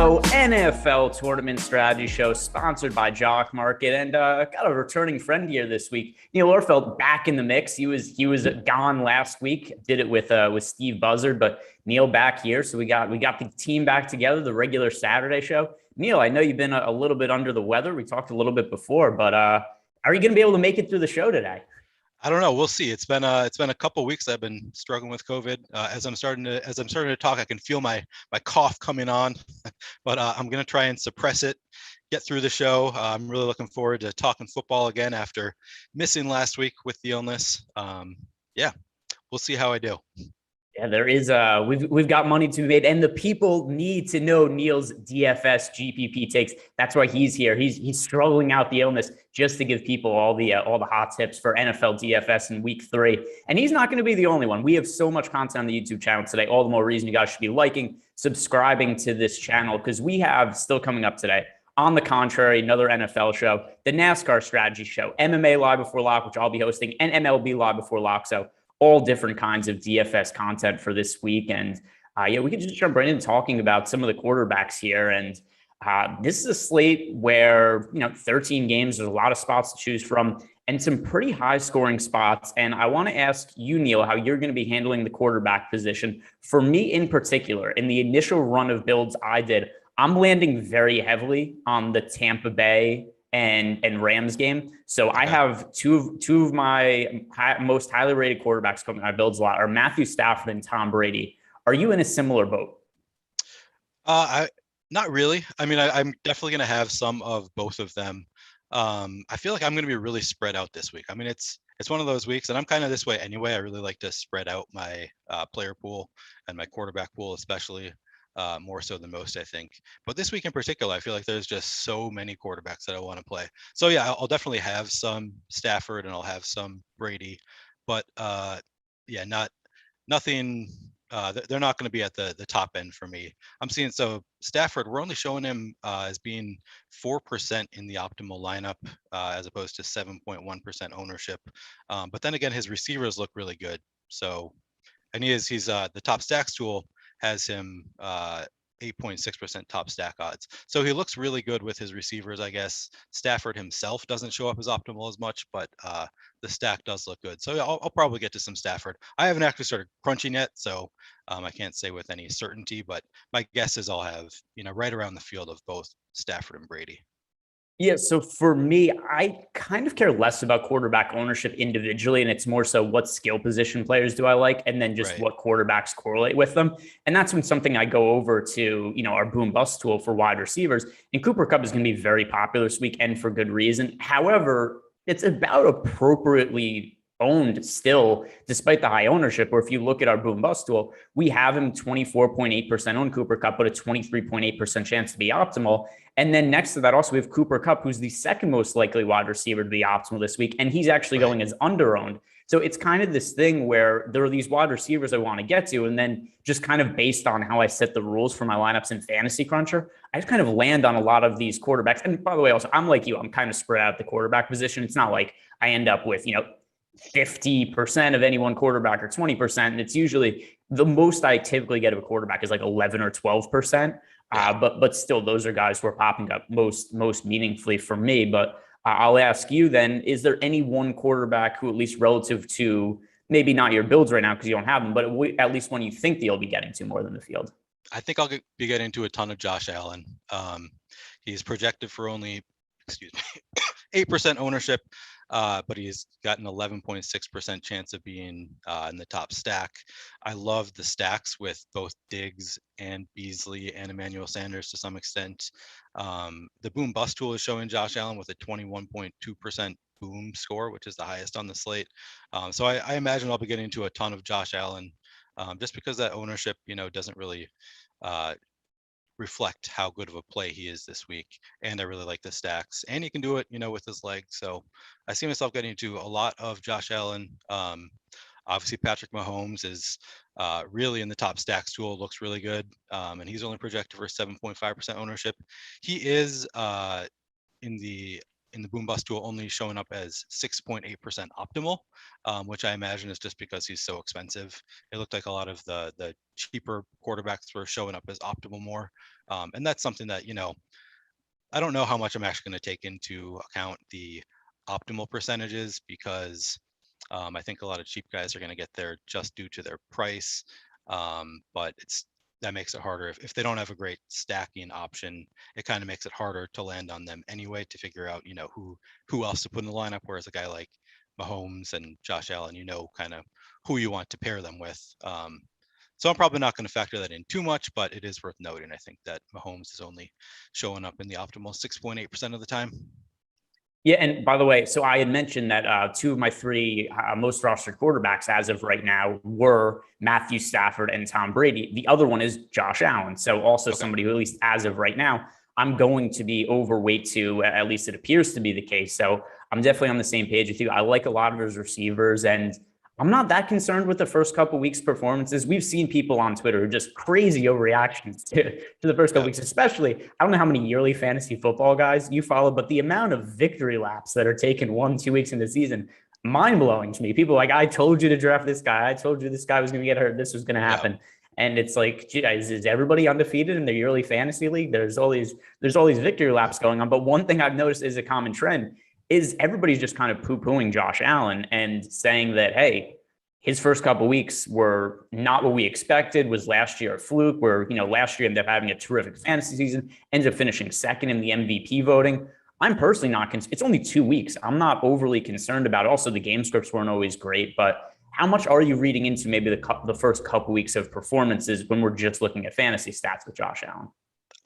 Awesemo NFL Tournament Strategy Show, sponsored by Jock Market, and got a returning friend here this week. Neil Orfeld back in the mix. He was gone last week. Did it with Steve Buzzard, but Neil back here. So we got the team back together. The regular Saturday show. Neil, I know you've been a little bit under the weather. We talked a little bit before, but are you going to be able to make it through the show today? I don't know. We'll see. It's been a couple weeks. I've been struggling with COVID. As I'm starting to talk, I can feel my cough coming on, but I'm gonna try and suppress it, get through the show. I'm really looking forward to talking football again after missing last week with the illness. Yeah, we'll see how I do. Yeah, there is we've got money to be made, and the people need to know Neil's DFS GPP takes. That's why he's here. He's struggling out the illness just to give people all the hot tips for NFL DFS in week 3. And he's not going to be the only one. We have so much content on the YouTube channel today. All the more reason you guys should be liking, subscribing to this channel, because we have still coming up today. On the contrary, another NFL show, the NASCAR strategy show, MMA live before lock, which I'll be hosting, and MLB live before lock. So all different kinds of DFS content for this week. And we could just jump right in talking about some of the quarterbacks here. And this is a slate where, 13 games, there's a lot of spots to choose from and some pretty high scoring spots. And I want to ask you, Neil, how you're going to be handling the quarterback position. For me in particular, in the initial run of builds I did, I'm landing very heavily on the Tampa Bay and Rams game. So I have two of my most highly rated quarterbacks coming. I builds a lot are Matthew Stafford and Tom Brady. Are you in a similar boat? Not really. I mean, I'm definitely going to have some of both of them. I feel like I'm going to be really spread out this week. I mean, it's one of those weeks, and I'm kind of this way anyway. I really like to spread out my player pool and my quarterback pool, especially. More so than most, I think. But this week in particular, I feel like there's just so many quarterbacks that I want to play. So yeah, I'll definitely have some Stafford and I'll have some Brady, but nothing. They're not going to be at the top end for me. I'm seeing Stafford. We're only showing him as being 4% in the optimal lineup as opposed to 7.1% ownership. But then again, his receivers look really good. So, and he's the top stacks tool has him 8.6% top stack odds. So he looks really good with his receivers, I guess. Stafford himself doesn't show up as optimal as much, but the stack does look good. So I'll probably get to some Stafford. I haven't actually started crunching yet, so I can't say with any certainty, but my guess is I'll have, right around the field of both Stafford and Brady. Yeah, so for me, I kind of care less about quarterback ownership individually, and it's more so what skill position players do I like, and then just what quarterbacks correlate with them. And that's when something I go over to, our boom bust tool for wide receivers. And Cooper Kupp is going to be very popular this week, and for good reason. However, it's about appropriately owned still, despite the high ownership. Or if you look at our boom bust tool, we have him 24.8% on Cooper Kupp, but a 23.8% chance to be optimal. And then next to that, also we have Cooper Kupp, who's the second most likely wide receiver to be optimal this week, and he's actually going as under-owned. So it's kind of this thing where there are these wide receivers I want to get to, and then just kind of based on how I set the rules for my lineups in Fantasy Cruncher, I just kind of land on a lot of these quarterbacks. And by the way, also, I'm like you, I'm kind of spread out the quarterback position. It's not like I end up with, 50% of any one quarterback or 20%. And it's usually the most I typically get of a quarterback is like 11 or 12%. But still, those are guys who are popping up most meaningfully for me. But I'll ask you then, is there any one quarterback who, at least relative to maybe not your builds right now because you don't have them, but at least one you think they'll be getting to more than the field? I think I'll be getting to a ton of Josh Allen. He's projected for only, 8% ownership, but he's got an 11.6% chance of being in the top stack. I love the stacks with both Diggs and Beasley and Emmanuel Sanders to some extent. The boom bust tool is showing Josh Allen with a 21.2% boom score, which is the highest on the slate. So I imagine I'll be getting to a ton of Josh Allen just because that ownership, doesn't really reflect how good of a play he is this week. And I really like the stacks, and he can do it, with his legs. So I see myself getting to a lot of Josh Allen. Obviously Patrick Mahomes is really in the top stacks tool, looks really good. And he's only projected for 7.5% ownership. He is in the in the boom bust tool only showing up as 6.8% optimal, which I imagine is just because he's so expensive. It looked like a lot of the cheaper quarterbacks were showing up as optimal more. And that's something that, I don't know how much I'm actually going to take into account the optimal percentages, because I think a lot of cheap guys are going to get there just due to their price. But that makes it harder if they don't have a great stacking option. It kind of makes it harder to land on them anyway, to figure out who else to put in the lineup. Whereas a guy like Mahomes and Josh Allen, kind of who you want to pair them with. So I'm probably not going to factor that in too much, but it is worth noting, I think, that Mahomes is only showing up in the optimal 6.8% of the time. Yeah, and by the way, so I had mentioned that two of my three most rostered quarterbacks as of right now were Matthew Stafford and Tom Brady. The other one is Josh Allen. So also somebody who, at least as of right now, I'm going to be overweight to, at least it appears to be the case. So I'm definitely on the same page with you. I like a lot of his receivers, and I'm not that concerned with the first couple weeks' performances. We've seen people on Twitter who are just crazy overreactions to the first couple weeks, especially. I don't know how many yearly fantasy football guys you follow, but the amount of victory laps that are taken 1-2 weeks into the season, mind blowing to me. People are like, I told you to draft this guy. I told you this guy was going to get hurt. This was going to happen. Yeah. And it's like, gee, is everybody undefeated in their yearly fantasy league? There's all these victory laps going on. But one thing I've noticed is a common trend is everybody's just kind of poo-pooing Josh Allen and saying that, hey, his first couple of weeks were not what we expected, was last year a fluke, where, last year ended up having a terrific fantasy season, ended up finishing second in the MVP voting. I'm personally not it's only 2 weeks. I'm not overly concerned about it. Also, the game scripts weren't always great, but how much are you reading into maybe the first couple weeks of performances when we're just looking at fantasy stats with Josh Allen?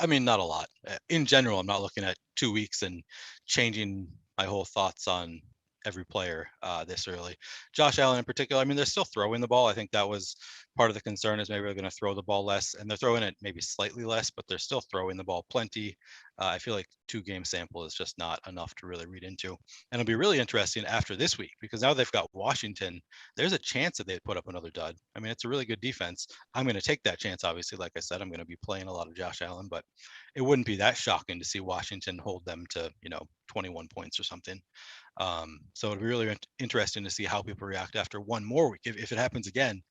I mean, not a lot. In general, I'm not looking at 2 weeks and changing my whole thoughts on every player this early. Josh Allen in particular, I mean, they're still throwing the ball. I think that was part of the concern, is maybe they're going to throw the ball less, and they're throwing it maybe slightly less, but they're still throwing the ball plenty. I feel like 2-game sample is just not enough to really read into. And it'll be really interesting after this week, because now they've got Washington. There's a chance that they'd put up another dud. I mean, it's a really good defense. I'm going to take that chance. Obviously, like I said, I'm going to be playing a lot of Josh Allen, but it wouldn't be that shocking to see Washington hold them to, 21 points or something. So it'll be really interesting to see how people react after one more week, if it happens again.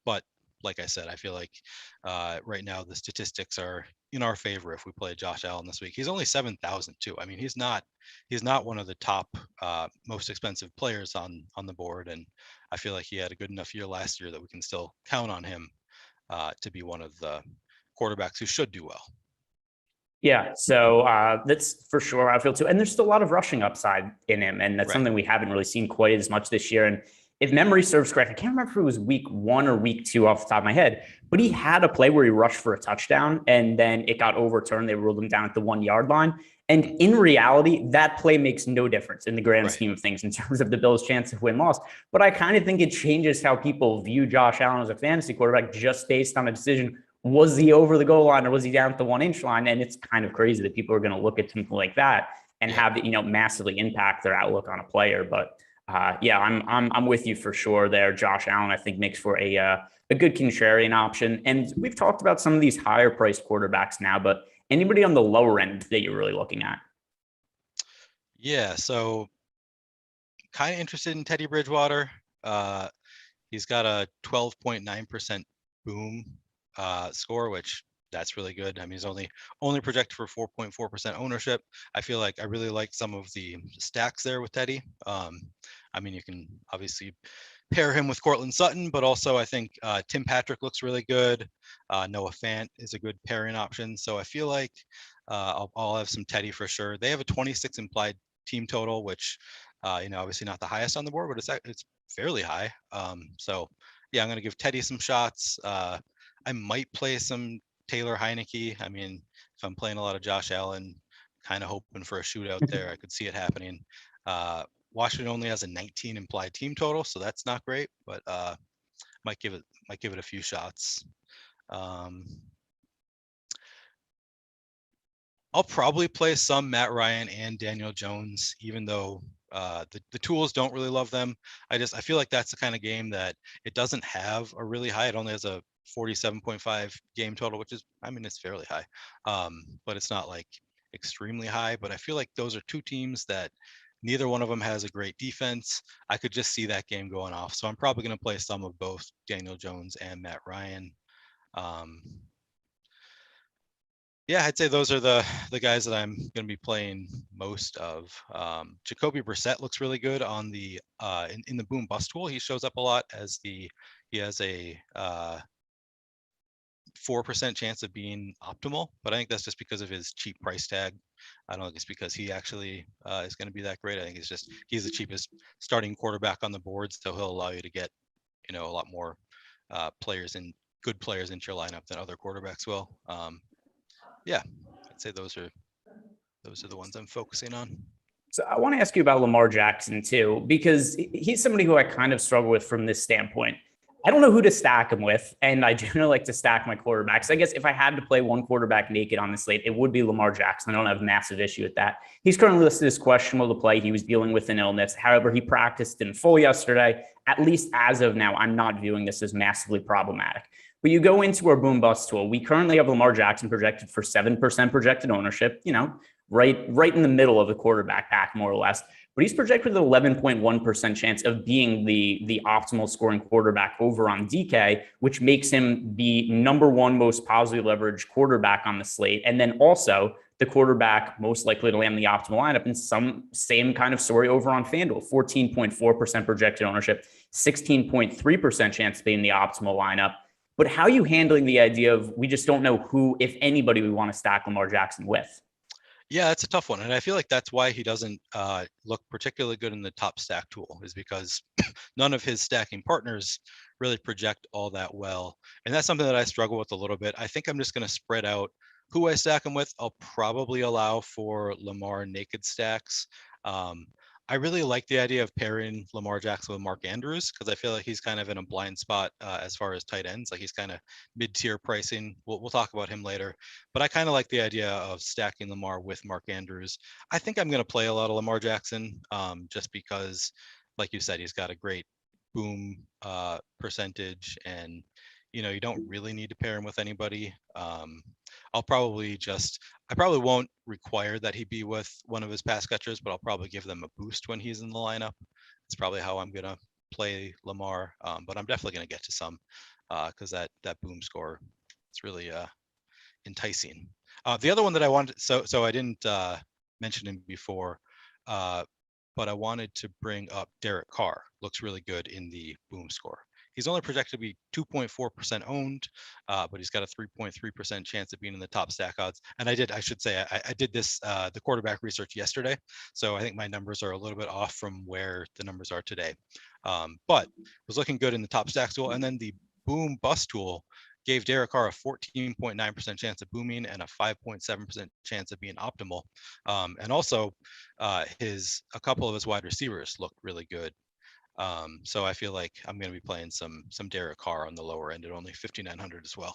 But like I said, I feel like right now the statistics are in our favor if we play Josh Allen this week. He's only 7,000 too. I mean, he's not one of the top most expensive players on the board, and I feel like he had a good enough year last year that we can still count on him to be one of the quarterbacks who should do well. Yeah, so that's for sure. I feel too, and there's still a lot of rushing upside in him, and that's something we haven't really seen quite as much this year. And if memory serves correct, I can't remember if it was week 1 or week 2 off the top of my head, but he had a play where he rushed for a touchdown, and then it got overturned. They ruled him down at the 1-yard line. And in reality, that play makes no difference in the grand scheme of things in terms of the Bills' chance of win-loss. But I kind of think it changes how people view Josh Allen as a fantasy quarterback just based on a decision. Was he over the goal line or was he down at the 1-inch line? And it's kind of crazy that people are going to look at something like that and have it, massively impact their outlook on a player. But I'm with you for sure there. Josh Allen, I think, makes for a good contrarian option. And we've talked about some of these higher priced quarterbacks now, but anybody on the lower end that you're really looking at? Yeah, so kind of interested in Teddy Bridgewater. He's got a 12.9% boom score, which that's really good. I mean, he's only projected for 4.4% ownership. I feel like I really like some of the stacks there with Teddy. I mean, you can obviously pair him with Cortland Sutton, but also I think Tim Patrick looks really good. Noah Fant is a good pairing option. So I feel like I'll have some Teddy for sure. They have a 26 implied team total, which obviously not the highest on the board, but it's fairly high. So yeah, I'm going to give Teddy some shots. I might play some Taylor Heineke. I mean, if I'm playing a lot of Josh Allen, kind of hoping for a shootout there, I could see it happening. Washington only has a 19 implied team total, so that's not great, but might give it a few shots. I'll probably play some Matt Ryan and Daniel Jones, even though the tools don't really love them. I feel like that's the kind of game that it doesn't have a really high. It only has a 47.5 game total, which is, I mean, it's fairly high, but it's not like extremely high, but I feel like those are two teams that neither one of them has a great defense. I could just see that game going off. So I'm probably going to play some of both Daniel Jones and Matt Ryan. Yeah, I'd say those are the guys that I'm going to be playing most of. Jacoby Brissett looks really good on the in the boom bust tool. He shows up a lot as he has a 4% chance of being optimal, but I think that's just because of his cheap price tag. I don't think it's because he actually is going to be that great. I think it's just he's the cheapest starting quarterback on the board, so he'll allow you to get a lot more good players into your lineup than other quarterbacks will. Yeah, I'd say those are the ones I'm focusing on. So I want to ask you about Lamar Jackson too, because he's somebody who I kind of struggle with from this standpoint. I don't know who to stack him with, and I generally like to stack my quarterbacks. I guess if I had to play one quarterback naked on the slate, it would be Lamar Jackson. I don't have a massive issue with that. He's currently listed as questionable to play. He was dealing with an illness. However, he practiced in full yesterday. At least as of now, I'm not viewing this as massively problematic. But you go into our boom bust tool. We currently have Lamar Jackson projected for 7% projected ownership, right in the middle of the quarterback pack, more or less. But he's projected with an 11.1% chance of being the optimal scoring quarterback over on DK, which makes him the number one most positively leveraged quarterback on the slate. And then also the quarterback most likely to land the optimal lineup in some same kind of story over on FanDuel. 14.4% projected ownership, 16.3% chance of being the optimal lineup. But how are you handling the idea of we just don't know who, if anybody, we want to stack Lamar Jackson with? Yeah, it's a tough one. And I feel like that's why he doesn't look particularly good in the top stack tool, is because none of his stacking partners really project all that well. And that's something that I struggle with a little bit. I think I'm just going to spread out who I stack him with. I'll probably allow for Lamar naked stacks. I really like the idea of pairing Lamar Jackson with Mark Andrews, because I feel like he's kind of in a blind spot as far as tight ends. Like he's kind of mid-tier pricing. We'll talk about him later. But I kind of like the idea of stacking Lamar with Mark Andrews. I think I'm going to play a lot of Lamar Jackson just because, like you said, he's got a great boom percentage, and you don't really need to pair him with anybody. I probably won't require that he be with one of his pass catchers, but I'll probably give them a boost when he's in the lineup. It's probably how I'm going to play Lamar, but I'm definitely going to get to some because that boom score, it's really enticing. The other one that I wanted, so I didn't mention him before, but I wanted to bring up Derek Carr. Looks really good in the boom score. He's only projected to be 2.4% owned, but he's got a 3.3% chance of being in the top stack odds. And I did this, the quarterback research yesterday. So I think my numbers are a little bit off from where the numbers are today. But was looking good in the top stack tool. And then the boom bust tool gave Derek Carr a 14.9% chance of booming and a 5.7% chance of being optimal. And also a couple of his wide receivers looked really good. So I feel like I'm going to be playing some Derek Carr on the lower end at only 5,900 as well.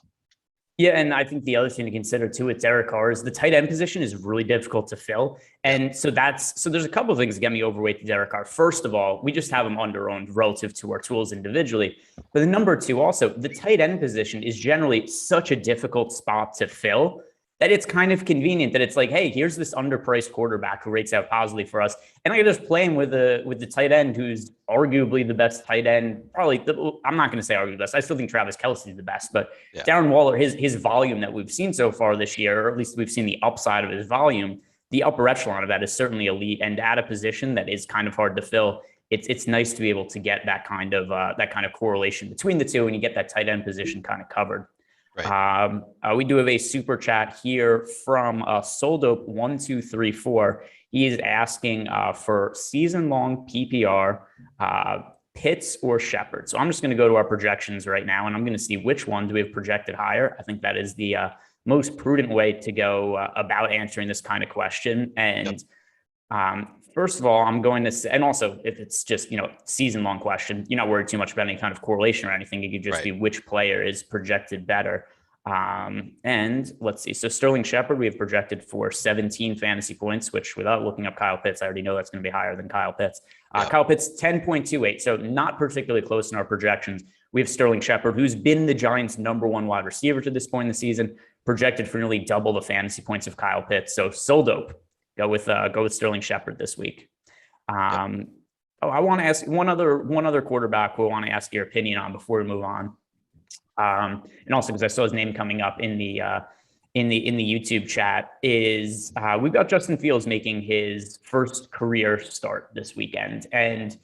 Yeah, and I think the other thing to consider too with Derek Carr is the tight end position is really difficult to fill. And so there's a couple of things that get me overweight to Derek Carr. First of all, we just have him under-owned relative to our tools individually. But the number two, also, the tight end position is generally such a difficult spot to fill that it's kind of convenient that it's like, hey, here's this underpriced quarterback who rates out positively for us. And I can just play him with the tight end who's arguably the best tight end. I'm not going to say arguably the best. I still think Travis Kelce is the best. But Darren Waller, his volume that we've seen so far this year, or at least we've seen the upside of his volume, the upper echelon of that is certainly elite. And at a position that is kind of hard to fill, it's nice to be able to get that kind of correlation between the two, and you get that tight end position kind of covered. Right. We do have a super chat here from Soldope1234. He is asking for season-long PPR, Pitts or Shepard. So I'm just going to go to our projections right now, and I'm going to see which one do we have projected higher. I think that is the most prudent way to go about answering this kind of question. And first of all, I'm going to say, and also if it's just, season-long question, you're not worried too much about any kind of correlation or anything. It could just be which player is projected better. And let's see. So Sterling Shepard, we have projected for 17 fantasy points, which without looking up Kyle Pitts, I already know that's going to be higher than Kyle Pitts. Kyle Pitts, 10.28. So not particularly close in our projections. We have Sterling Shepard, who's been the Giants' number one wide receiver to this point in the season, projected for nearly double the fantasy points of Kyle Pitts. So still dope. Go with Sterling Shepard this week. I want to ask one other quarterback we want to ask your opinion on before we move on. And also because I saw his name coming up in the YouTube chat is we've got Justin Fields making his first career start this weekend. And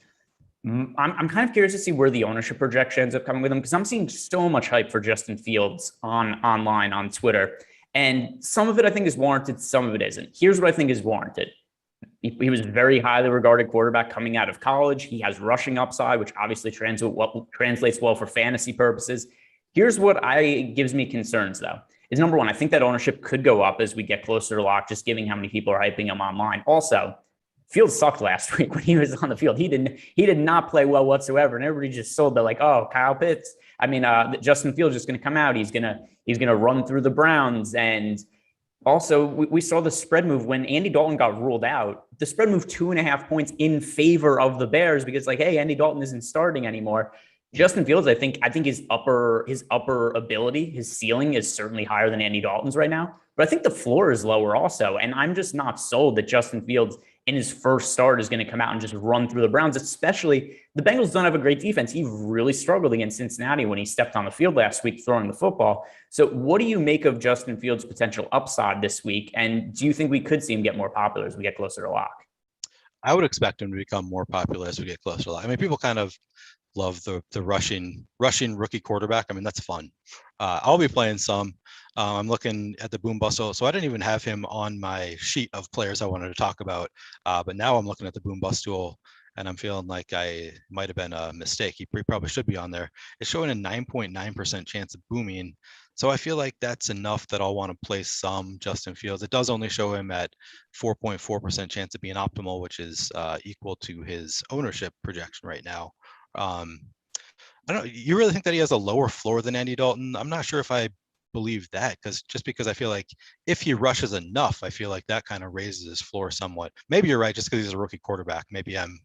I'm kind of curious to see where the ownership projection ends up coming with him, because I'm seeing so much hype for Justin Fields online on Twitter. And some of it I think is warranted, some of it isn't. Here's what I think is warranted. He was a very highly regarded quarterback coming out of college. He has rushing upside, which obviously translates well for fantasy purposes. Here's what gives me concerns, though, is number one, I think that ownership could go up as we get closer to lock, just given how many people are hyping him online. Also, Fields sucked last week when he was on the field. He did not play well whatsoever, and everybody just sold that like, oh, Kyle Pitts. I mean, Justin Fields is going to come out. He's gonna run through the Browns. And also, we saw the spread move when Andy Dalton got ruled out. The spread moved 2.5 points in favor of the Bears because, like, hey, Andy Dalton isn't starting anymore. Justin Fields, I think his upper ability, his ceiling is certainly higher than Andy Dalton's right now. But I think the floor is lower also. And I'm just not sold that Justin Fields in his first start is going to come out and just run through the Browns, especially the Bengals don't have a great defense. He really struggled against Cincinnati when he stepped on the field last week throwing the football. So what do you make of Justin Fields' potential upside this week? And do you think we could see him get more popular as we get closer to lock? I would expect him to become more popular as we get closer to lock. I mean, people kind of love the Russian rookie quarterback. I mean, that's fun. I'll be playing some. I'm looking at the boom bust. So I didn't even have him on my sheet of players I wanted to talk about. But now I'm looking at the boom bust tool and I'm feeling like I might have been a mistake. He probably should be on there. It's showing a 9.9% chance of booming. So I feel like that's enough that I'll want to place some Justin Fields. It does only show him at 4.4% chance of being optimal, which is equal to his ownership projection right now. I don't know. You really think that he has a lower floor than Andy Dalton? I'm not sure if I believe that, because I feel like if he rushes enough, I feel like that kind of raises his floor somewhat. Maybe you're right, just because he's a rookie quarterback. Maybe I'm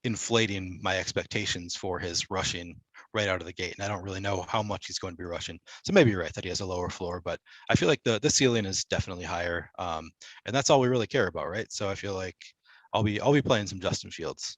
inflating my expectations for his rushing right out of the gate, and I don't really know how much he's going to be rushing. So maybe you're right that he has a lower floor, but I feel like the ceiling is definitely higher, and that's all we really care about, right? So I feel like I'll be playing some Justin Fields.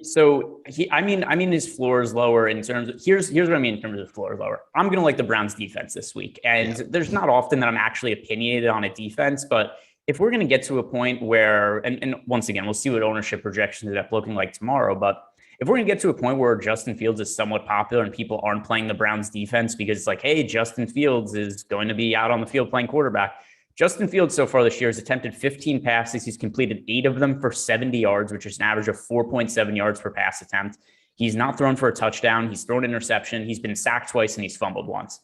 So I mean, his floor is lower in terms of, here's what I mean in terms of floor is lower. I'm going to like the Browns defense this week. And there's not often that I'm actually opinionated on a defense, but if we're going to get to a point where, and once again, we'll see what ownership projections end up looking like tomorrow, but if we're going to get to a point where Justin Fields is somewhat popular and people aren't playing the Browns defense because it's like, hey, Justin Fields is going to be out on the field playing quarterback. Justin Fields so far this year has attempted 15 passes. He's completed 8 of them for 70 yards, which is an average of 4.7 yards per pass attempt. He's not thrown for a touchdown. He's thrown an interception. He's been sacked twice and he's fumbled once.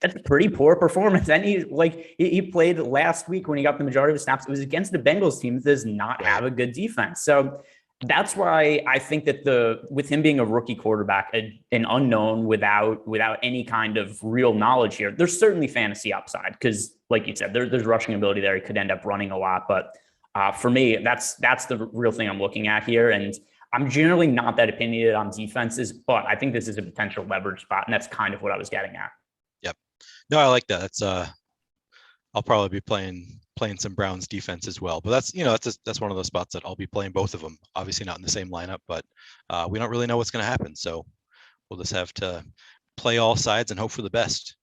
That's a pretty poor performance. And he played last week when he got the majority of his snaps. It was against the Bengals team that does not have a good defense. So that's why I think that with him being a rookie quarterback, an unknown without any kind of real knowledge here, there's certainly fantasy upside because, like you said, there's rushing ability there. He could end up running a lot, but for me, that's the real thing I'm looking at here. And I'm generally not that opinionated on defenses, but I think this is a potential leverage spot, and that's kind of what I was getting at. Yep. No, I like that. That's I'll probably be playing some Browns defense as well, but that's one of those spots that I'll be playing both of them. Obviously not in the same lineup, but we don't really know what's going to happen, so we'll just have to play all sides and hope for the best.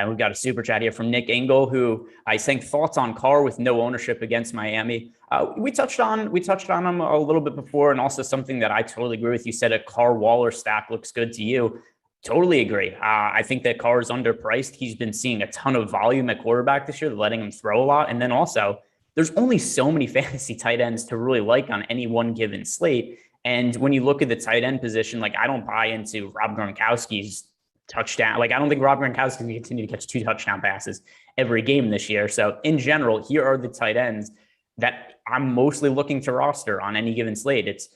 We've got a super chat here from Nick Engel, who I think thoughts on Carr with no ownership against Miami. We touched on him a little bit before, and also something that I totally agree with. You said a Carr Waller stack looks good to you. Totally agree. I think that Carr is underpriced. He's been seeing a ton of volume at quarterback this year, letting him throw a lot. And then also, there's only so many fantasy tight ends to really like on any one given slate. And when you look at the tight end position, like, I don't buy into Rob Gronkowski's touchdown. Like, I don't think Rob Gronkowski can continue to catch 2 touchdown passes every game this year. So in general, here are the tight ends that I'm mostly looking to roster on any given slate. It's,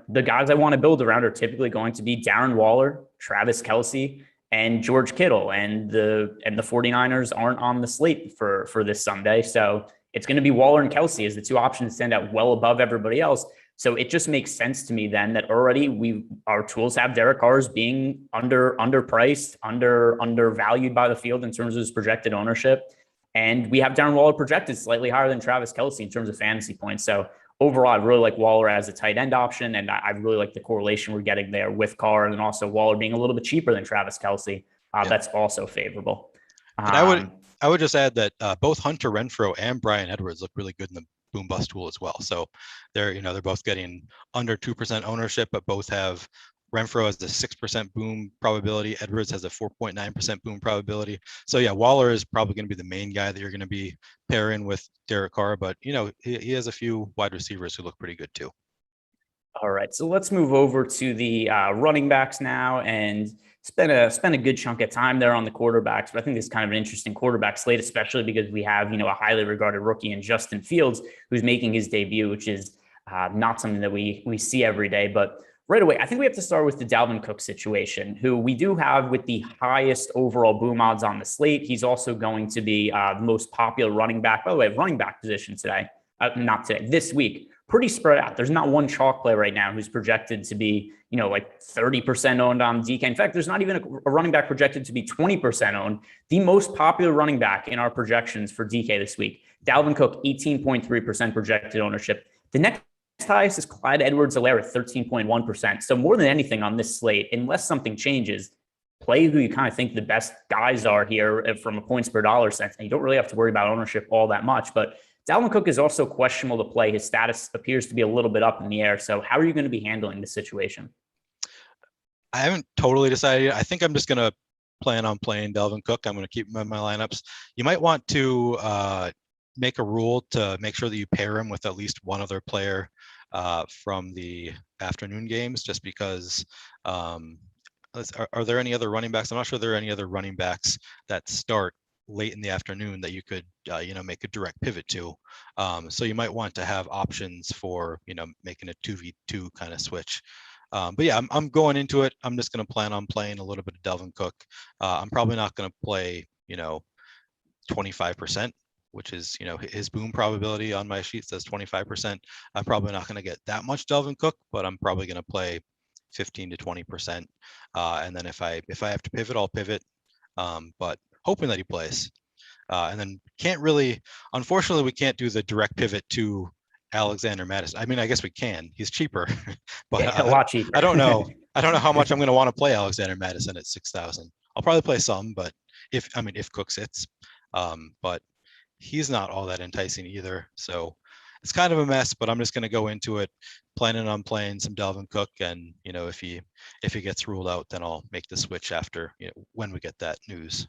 the guys I want to build around are typically going to be Darren Waller, Travis Kelce, and George Kittle. And the 49ers aren't on the slate for this Sunday. So it's going to be Waller and Kelce as the 2 options stand out well above everybody else. So it just makes sense to me then that already our tools have Derek Carr as being underpriced, undervalued by the field in terms of his projected ownership. And we have Darren Waller projected slightly higher than Travis Kelce in terms of fantasy points. So overall, I really like Waller as a tight end option. And I really like the correlation we're getting there with Carr, and also Waller being a little bit cheaper than Travis Kelce. That's also favorable. And I would just add that both Hunter Renfrow and Bryan Edwards look really good in the boom bust tool as well. So they're both getting under 2% ownership, but both have Renfrow has a 6% boom probability. Edwards has a 4.9% boom probability. So yeah, Waller is probably going to be the main guy that you're going to be pairing with Derek Carr, but he has a few wide receivers who look pretty good too. All right, so let's move over to the running backs now, and spend a good chunk of time there on the quarterbacks. But I think this is kind of an interesting quarterback slate, especially because we have a highly regarded rookie in Justin Fields, who's making his debut, which is not something that we see every day. But right away, I think we have to start with the Dalvin Cook situation, who we do have with the highest overall boom odds on the slate. He's also going to be the most popular running back. By the way, running back position today, not today, this week. Pretty spread out. There's not one chalk play right now who's projected to be, like 30% owned on DK. In fact, there's not even a running back projected to be 20% owned. The most popular running back in our projections for DK this week, Dalvin Cook, 18.3% projected ownership. The next highest is Clyde Edwards-Helaire at 13.1%. So more than anything on this slate, unless something changes, play who you kind of think the best guys are here from a points per dollar sense. And you don't really have to worry about ownership all that much, but Dalvin Cook is also questionable to play. His status appears to be a little bit up in the air. So how are you going to be handling this situation? I haven't totally decided. I think I'm just going to plan on playing Dalvin Cook. I'm going to keep him in my lineups. You might want to make a rule to make sure that you pair him with at least one other player from the afternoon games, just because are there any other running backs? I'm not sure there are any other running backs that start late in the afternoon that you could make a direct pivot to. So you might want to have options for making a 2v2 kind of switch. But yeah, I'm going into it. I'm just going to plan on playing a little bit of Dalvin Cook. I'm probably not going to play 25%, which is his boom probability on my sheet says 25%. I'm probably not going to get that much Dalvin Cook, but I'm probably going to play 15 to 20%. And then if I have to pivot, I'll pivot. But hoping that he plays. And then unfortunately, we can't do the direct pivot to Alexander Madison. I mean, I guess we can. He's cheaper, but yeah, a lot cheaper. I don't know how much I'm going to want to play Alexander Madison at 6,000. I'll probably play some, but if Cook sits, but he's not all that enticing either. So it's kind of a mess, but I'm just going to go into it planning on playing some Dalvin Cook. And, if he gets ruled out, then I'll make the switch after, when we get that news.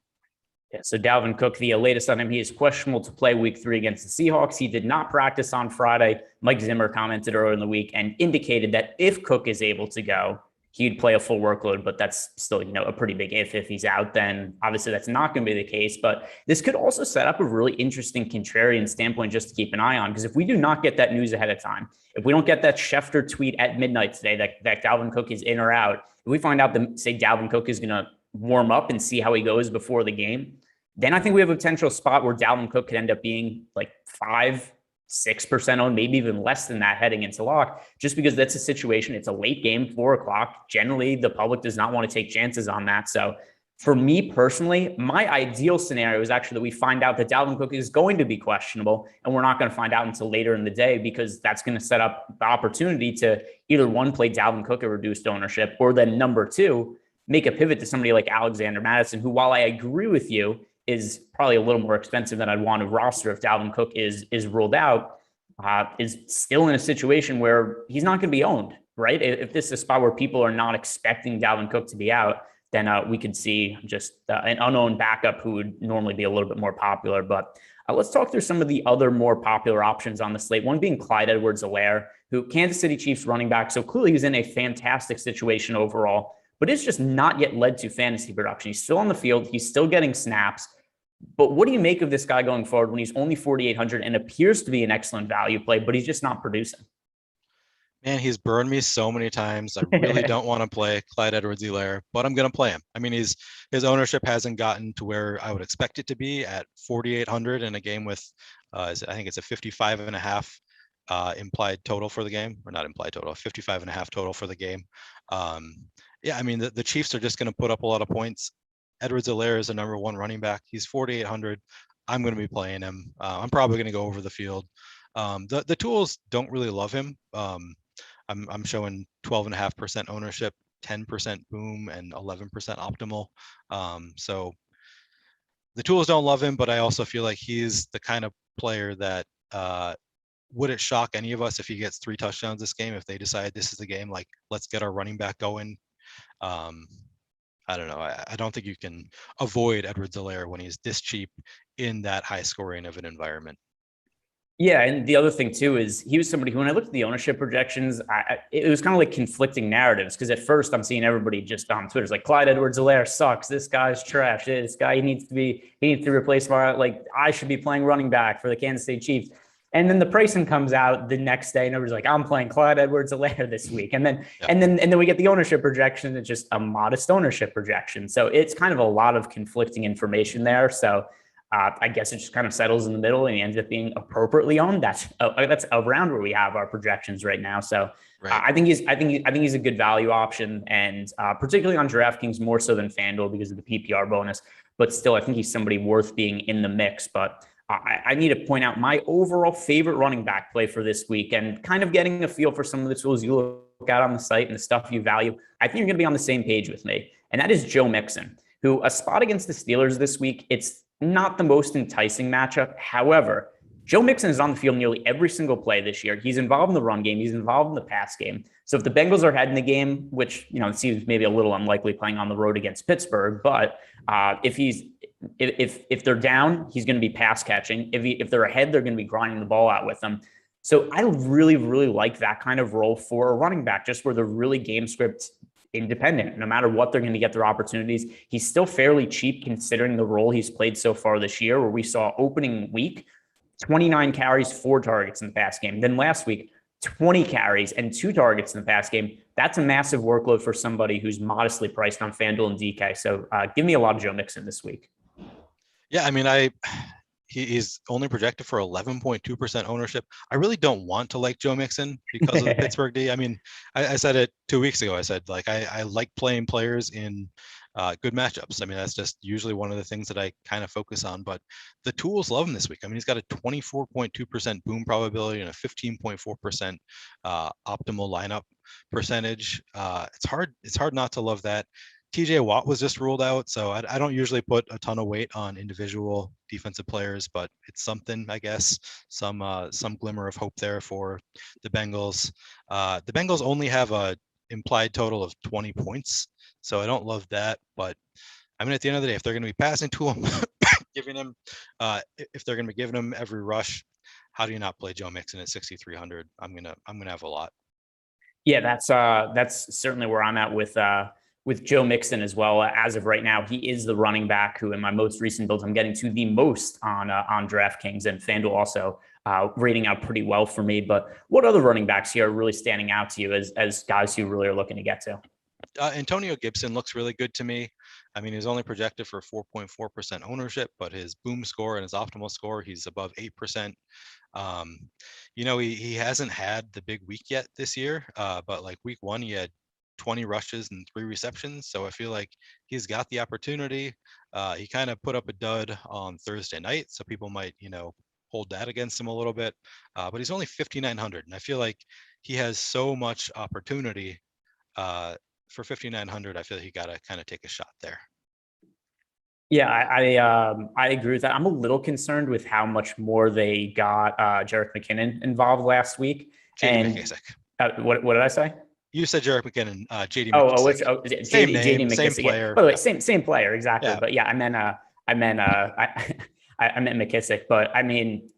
Yeah, so Dalvin Cook, the latest on him, he is questionable to play week 3 against the Seahawks. He did not practice on Friday. Mike Zimmer commented earlier in the week and indicated that if Cook is able to go, he'd play a full workload, but that's still, a pretty big if he's out, then obviously that's not going to be the case. But this could also set up a really interesting contrarian standpoint just to keep an eye on, because if we do not get that news ahead of time, if we don't get that Schefter tweet at midnight today that Dalvin Cook is in or out, if we find out that, say, Dalvin Cook is going to warm up and see how he goes before the game, then I think we have a potential spot where Dalvin Cook could end up being like 5-6% owned, maybe even less than that heading into lock, just because that's a situation. It's a late game, 4:00. Generally, the public does not want to take chances on that. So for me personally, my ideal scenario is actually that we find out that Dalvin Cook is going to be questionable, and we're not going to find out until later in the day, because that's going to set up the opportunity to either one, play Dalvin Cook at reduced ownership, or then number 2, make a pivot to somebody like Alexander Madison, who, while I agree with you, is probably a little more expensive than I'd want to roster if Dalvin Cook is ruled out, is still in a situation where he's not going to be owned, right? If this is a spot where people are not expecting Dalvin Cook to be out, then we could see just an unowned backup who would normally be a little bit more popular. But let's talk through some of the other more popular options on the slate, one being Clyde Edwards-Helaire, who Kansas City Chiefs running back. So clearly he's in a fantastic situation overall, but it's just not yet led to fantasy production. He's still on the field. He's still getting snaps. But what do you make of this guy going forward when he's only 4,800 and appears to be an excellent value play, but he's just not producing? Man, he's burned me so many times. I really don't want to play Clyde Edwards-Helaire, but I'm going to play him. I mean, his ownership hasn't gotten to where I would expect it to be at 4,800 in a game with, I think it's a 55.5 implied total for the game, or not implied total, 55.5 total for the game. Yeah, I mean, the Chiefs are just going to put up a lot of points. Edwards-Helaire is the number one running back. He's 4,800. I'm going to be playing him. I'm probably going to go over the field. The tools don't really love him. I'm showing 12.5% ownership, 10% boom, and 11% optimal. So the tools don't love him, but I also feel like he's the kind of player that would it shock any of us if he gets 3 touchdowns this game, if they decide this is the game, like, let's get our running back going. I don't know. I don't think you can avoid Edwards-Helaire when he's this cheap in that high scoring of an environment. Yeah, and the other thing too is he was somebody who, when I looked at the ownership projections, it was kind of like conflicting narratives, because at first I'm seeing everybody just on Twitter's like, Clyde Edwards-Helaire sucks. This guy's trash. This guy, he needs to replace my, like, I should be playing running back for the Kansas State Chiefs. And then the pricing comes out the next day, and everybody's like, I'm playing Clyde Edwards-Helaire this week. And then we get the ownership projection. It's just a modest ownership projection. So it's kind of a lot of conflicting information there. So I guess it just kind of settles in the middle and ends up being appropriately owned. That's around where we have our projections right now. So right. I think he's a good value option, and particularly on DraftKings more so than FanDuel because of the PPR bonus. But still, I think he's somebody worth being in the mix. But I need to point out my overall favorite running back play for this week, and kind of getting a feel for some of the tools you look at on the site and the stuff you value. I think you're going to be on the same page with me, and that is Joe Mixon, who a spot against the Steelers this week. It's not the most enticing matchup. However, Joe Mixon is on the field nearly every single play this year. He's involved in the run game. He's involved in the pass game. So if the Bengals are ahead in the game, which, it seems maybe a little unlikely playing on the road against Pittsburgh, but if they're down, he's going to be pass catching. If they're ahead, they're going to be grinding the ball out with them. So I really, really like that kind of role for a running back, just where they're really game script independent. No matter what, they're going to get their opportunities. He's still fairly cheap considering the role he's played so far this year, where we saw opening week, 29 carries, 4 targets in the pass game. Then last week, 20 carries and 2 targets in the pass game. That's a massive workload for somebody who's modestly priced on FanDuel and DK. So give me a lot of Joe Mixon this week. Yeah, I mean, he's only projected for 11.2% ownership. I really don't want to like Joe Mixon because of the Pittsburgh D. I mean, I said it 2 weeks ago. I said, like, I like playing players in good matchups. I mean, that's just usually one of the things that I kind of focus on. But the tools love him this week. I mean, he's got a 24.2% boom probability and a 15.4% optimal lineup percentage. It's hard not to love that. TJ Watt was just ruled out, so I don't usually put a ton of weight on individual defensive players, but it's something, I guess, some glimmer of hope there for the Bengals. The Bengals only have a implied total of 20 points, so I don't love that. But I mean, at the end of the day, if they're going to be passing to him, if they're going to be giving him every rush, how do you not play Joe Mixon at 6,300? I'm gonna have a lot. Yeah, that's certainly where I'm at with Joe Mixon as well. As of right now, he is the running back who in my most recent builds, I'm getting to the most on DraftKings, and FanDuel also rating out pretty well for me. But what other running backs here are really standing out to you as guys who really are looking to get to? Antonio Gibson looks really good to me. I mean, he's only projected for 4.4% ownership, but his boom score and his optimal score, he's above 8%. He hasn't had the big week yet this year, but like week 1, he had 20 rushes and 3 receptions. So I feel like he's got the opportunity. He kind of put up a dud on Thursday night, so people might, hold that against him a little bit. But he's only 5,900, and I feel like he has so much opportunity. For 5,900, I feel like he got to kind of take a shot there. Yeah, I agree with that. I'm a little concerned with how much more they got Jerick McKinnon involved last week. JD McKissic. What did I say? You said Jerick McKinnon, JD McKissic. Same name, same player. By the way, same player, exactly. Yeah. But yeah, I meant McKissic. But I mean,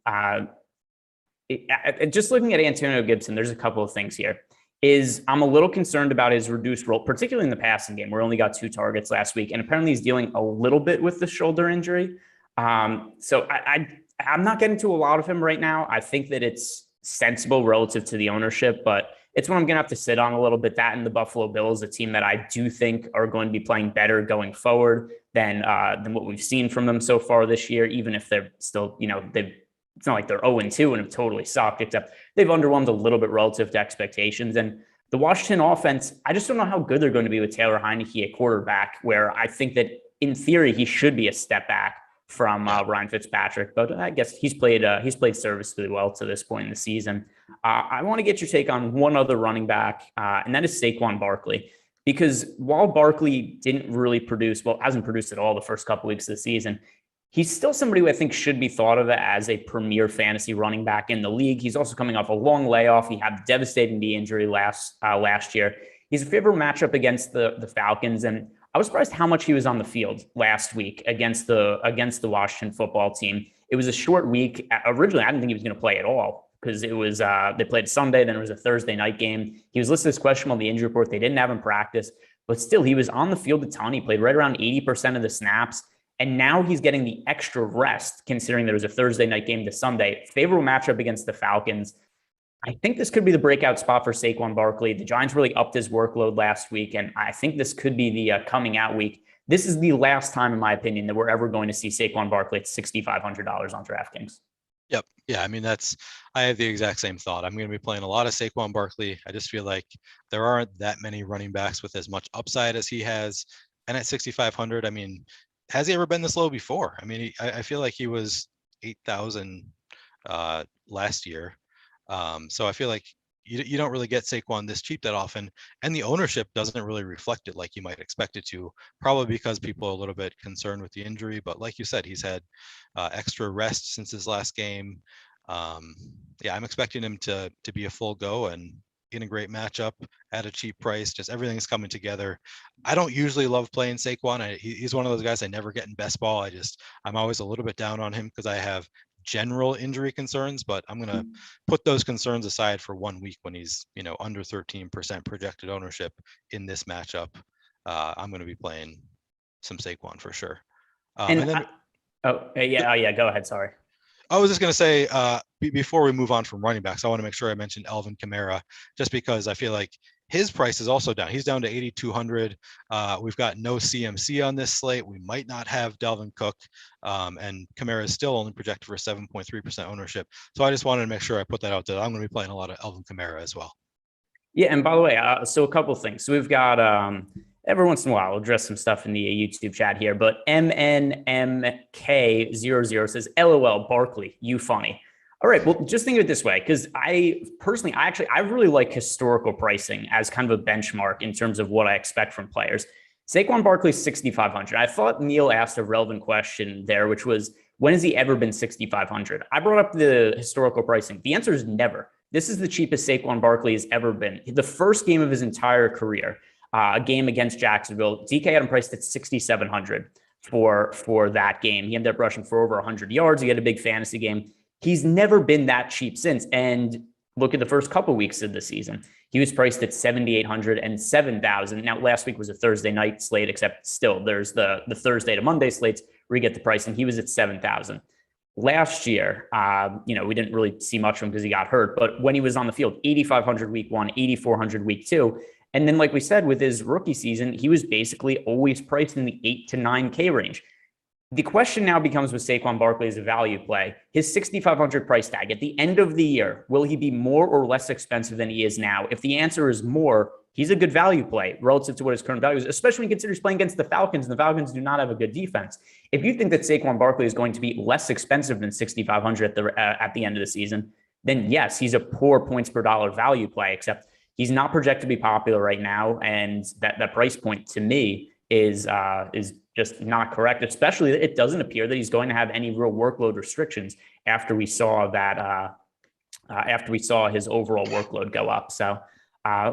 just looking at Antonio Gibson, there's a couple of things here. I'm a little concerned about his reduced role, particularly in the passing game, where he only got 2 targets last week, and apparently he's dealing a little bit with the shoulder injury. So I'm not getting to a lot of him right now. I think that it's sensible relative to the ownership, but it's what I'm going to have to sit on a little bit. That and the Buffalo Bills, a team that I do think are going to be playing better going forward than what we've seen from them so far this year, even if they're still, it's not like they're 0-2 and have totally sucked, except they've underwhelmed a little bit relative to expectations. And the Washington offense, I just don't know how good they're going to be with Taylor Heineke at quarterback, where I think that in theory he should be a step back from Ryan Fitzpatrick, but I guess he's played serviceably well to this point in the season. I want to get your take on one other running back, and that is Saquon Barkley. Because while Barkley didn't really hasn't produced at all the first couple weeks of the season, he's still somebody who I think should be thought of as a premier fantasy running back in the league. He's also coming off a long layoff. He had a devastating knee injury last year. He's a favorable matchup against the Falcons, and I was surprised how much he was on the field last week against the Washington football team. It was a short week. Originally, I didn't think he was going to play at all because it was they played Sunday, then it was a Thursday night game. He was listed as questionable on the injury report. They didn't have him practice, but still, he was on the field a ton. He played right around 80% of the snaps. And now he's getting the extra rest, considering there was a Thursday night game to Sunday. Favorable matchup against the Falcons. I think this could be the breakout spot for Saquon Barkley. The Giants really upped his workload last week, and I think this could be the coming out week. This is the last time, in my opinion, that we're ever going to see Saquon Barkley at $6,500 on DraftKings. Yep. Yeah. I mean, I have the exact same thought. I'm going to be playing a lot of Saquon Barkley. I just feel like there aren't that many running backs with as much upside as he has. And at 6,500, I mean, has he ever been this low before? I mean, I feel like he was 8,000 last year. So I feel like you don't really get Saquon this cheap that often, and the ownership doesn't really reflect it like you might expect it to, probably because people are a little bit concerned with the injury. But like you said, he's had extra rest since his last game. Yeah, I'm expecting him to be a full go and in a great matchup at a cheap price. Just everything's coming together. I don't usually love playing Saquon. He's one of those guys I never get in best ball. I'm always a little bit down on him because I have general injury concerns, but I'm going to put those concerns aside for 1 week when he's, under 13% projected ownership in this matchup. I'm going to be playing some Saquon for sure. Go ahead. Sorry. I was just going to say, before we move on from running backs, I want to make sure I mentioned Alvin Kamara, just because I feel like his price is also down. He's down to 8,200. We've got no CMC on this slate. We might not have Dalvin Cook, and Kamara is still only projected for 7.3% ownership. So I just wanted to make sure I put that out there. I'm going to be playing a lot of Alvin Kamara as well. Yeah, and by the way, so a couple of things. So we've got every once in a while, we'll address some stuff in the YouTube chat here, but MNMK00 says, LOL, Barkley, you funny. All right, well, just think of it this way, because I really like historical pricing as kind of a benchmark in terms of what I expect from players. Saquon Barkley, 6,500. I thought Neil asked a relevant question there, which was, when has he ever been 6,500? I brought up the historical pricing. The answer is never. This is the cheapest Saquon Barkley has ever been. The first game of his entire career, a game against Jacksonville, DK had him priced at 6,700 for that game. He ended up rushing for over 100 yards. He had a big fantasy game. He's never been that cheap since. And look at the first couple of weeks of the season. He was priced at 7,800 and 7,000. Now, last week was a Thursday night slate, except still there's the Thursday to Monday slates where you get the price, and he was at 7,000. Last year, we didn't really see much of him because he got hurt. But when he was on the field, 8,500 week 1, 8,400 week 2. And then, like we said, with his rookie season, he was basically always priced in the 8 to 9K range. The question now becomes with Saquon Barkley as a value play, his 6,500 price tag at the end of the year, will he be more or less expensive than he is now? If the answer is more, he's a good value play relative to what his current value is, especially when you consider he's playing against the Falcons, and the Falcons do not have a good defense. If you think that Saquon Barkley is going to be less expensive than 6,500 at the end of the season, then yes, he's a poor points per dollar value play, except he's not projected to be popular right now. And that price point to me is just not correct, especially it doesn't appear that he's going to have any real workload restrictions after we saw his overall workload go up. So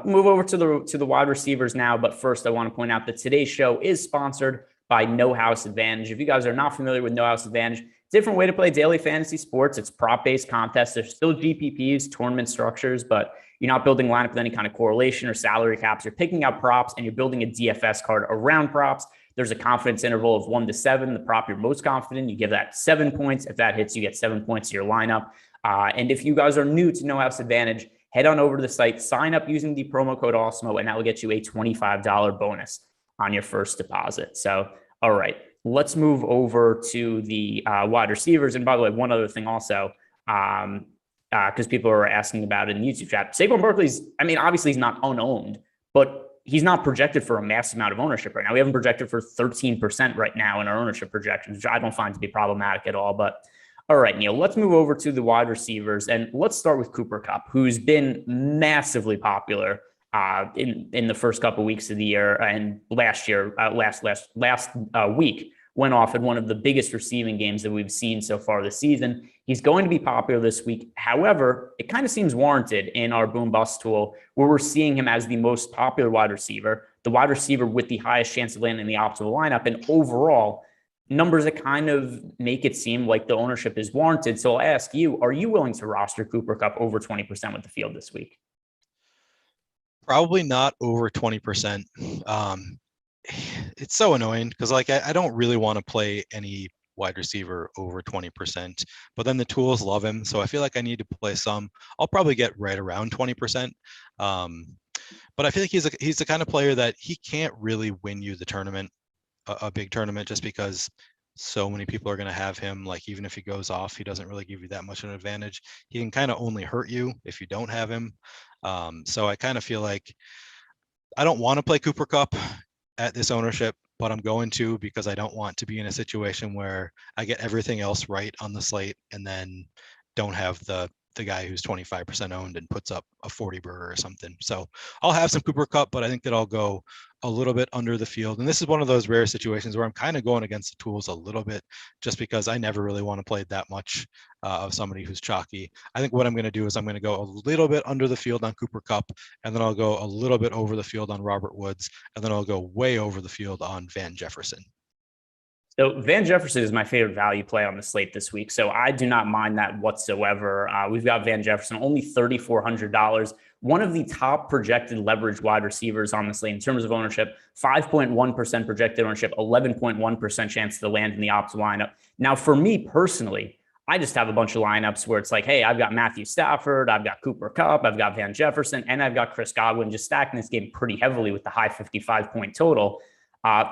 move over to the wide receivers now. But first, I want to point out that today's show is sponsored by No House Advantage. If you guys are not familiar with No House Advantage, different way to play daily fantasy sports. It's prop-based contests. There's still GPPs, tournament structures, but you're not building a lineup with any kind of correlation or salary caps. You're picking out props and you're building a DFS card around props. There's a confidence interval of 1 to 7. The prop you're most confident, you give that 7 points. If that hits, you get 7 points to your lineup. And if you guys are new to No House Advantage, head on over to the site, sign up using the promo code Awesemo, and that will get you a $25 bonus on your first deposit. So, all right, let's move over to the wide receivers. And by the way, one other thing also, Because people are asking about it in the YouTube chat. Saquon Barkley's, I mean, obviously he's not unowned, but he's not projected for a massive amount of ownership right now. We haven't projected for 13% right now in our ownership projections, which I don't find to be problematic at all. But all right, Neil, let's move over to the wide receivers, and let's start with Cooper Kupp, who's been massively popular in the first couple of weeks of the year, and last week went off in one of the biggest receiving games that we've seen so far this season. He's going to be popular this week. However, it kind of seems warranted in our boom bust tool, where we're seeing him as the most popular wide receiver, the wide receiver with the highest chance of landing in the optimal lineup, and overall numbers that kind of make it seem like the ownership is warranted. So I'll ask you, are you willing to roster Cooper Kupp over 20% with the field this week? Probably not over 20%. It's so annoying because like I don't really want to play any wide receiver over 20%, but then the tools love him. So I feel like I need to play some. I'll probably get right around 20%. But I feel like he's the kind of player that he can't really win you the tournament, a big tournament, just because so many people are going to have him. Like even if he goes off, he doesn't really give you that much of an advantage. He can kind of only hurt you if you don't have him. So I kind of feel like I don't want to play Cooper Kupp at this ownership, but I'm going to, because I don't want to be in a situation where I get everything else right on the slate and then don't have the guy who's 25% owned and puts up a 40 burger or something. So I'll have some Cooper Kupp, but I think that I'll go a little bit under the field. And this is one of those rare situations where I'm kind of going against the tools a little bit, just because I never really want to play that much of somebody who's chalky. I think what I'm going to do is I'm going to go a little bit under the field on Cooper Kupp, and then I'll go a little bit over the field on Robert Woods, and then I'll go way over the field on Van Jefferson. So Van Jefferson is my favorite value play on the slate this week. So I do not mind that whatsoever. We've got Van Jefferson, only $3,400. One of the top projected leverage wide receivers on the slate in terms of ownership, 5.1% projected ownership, 11.1% chance to land in the optimal lineup. Now, for me personally, I just have a bunch of lineups where it's like, hey, I've got Matthew Stafford, I've got Cooper Kupp, I've got Van Jefferson, and I've got Chris Godwin, just stacking this game pretty heavily with the high 55-point total.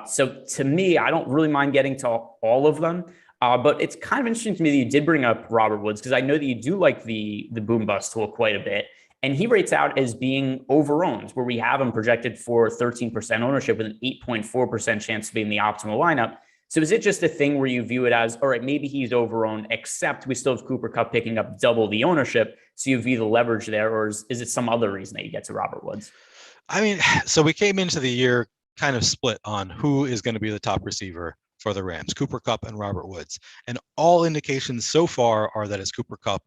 So to me, I don't really mind getting to all of them. But it's kind of interesting to me that you did bring up Robert Woods, because I know that you do like the boom bust tool quite a bit. And he rates out as being over-owned, where we have him projected for 13% ownership with an 8.4% chance to be in the optimal lineup. So is it just a thing where you view it as, all right, maybe he's over-owned, except we still have Cooper Kupp picking up double the ownership, so you view the leverage there, or is it some other reason that you get to Robert Woods? I mean, so we came into the year kind of split on who is going to be the top receiver for the Rams, Cooper Kupp and Robert Woods. And all indications so far are that it's Cooper Kupp.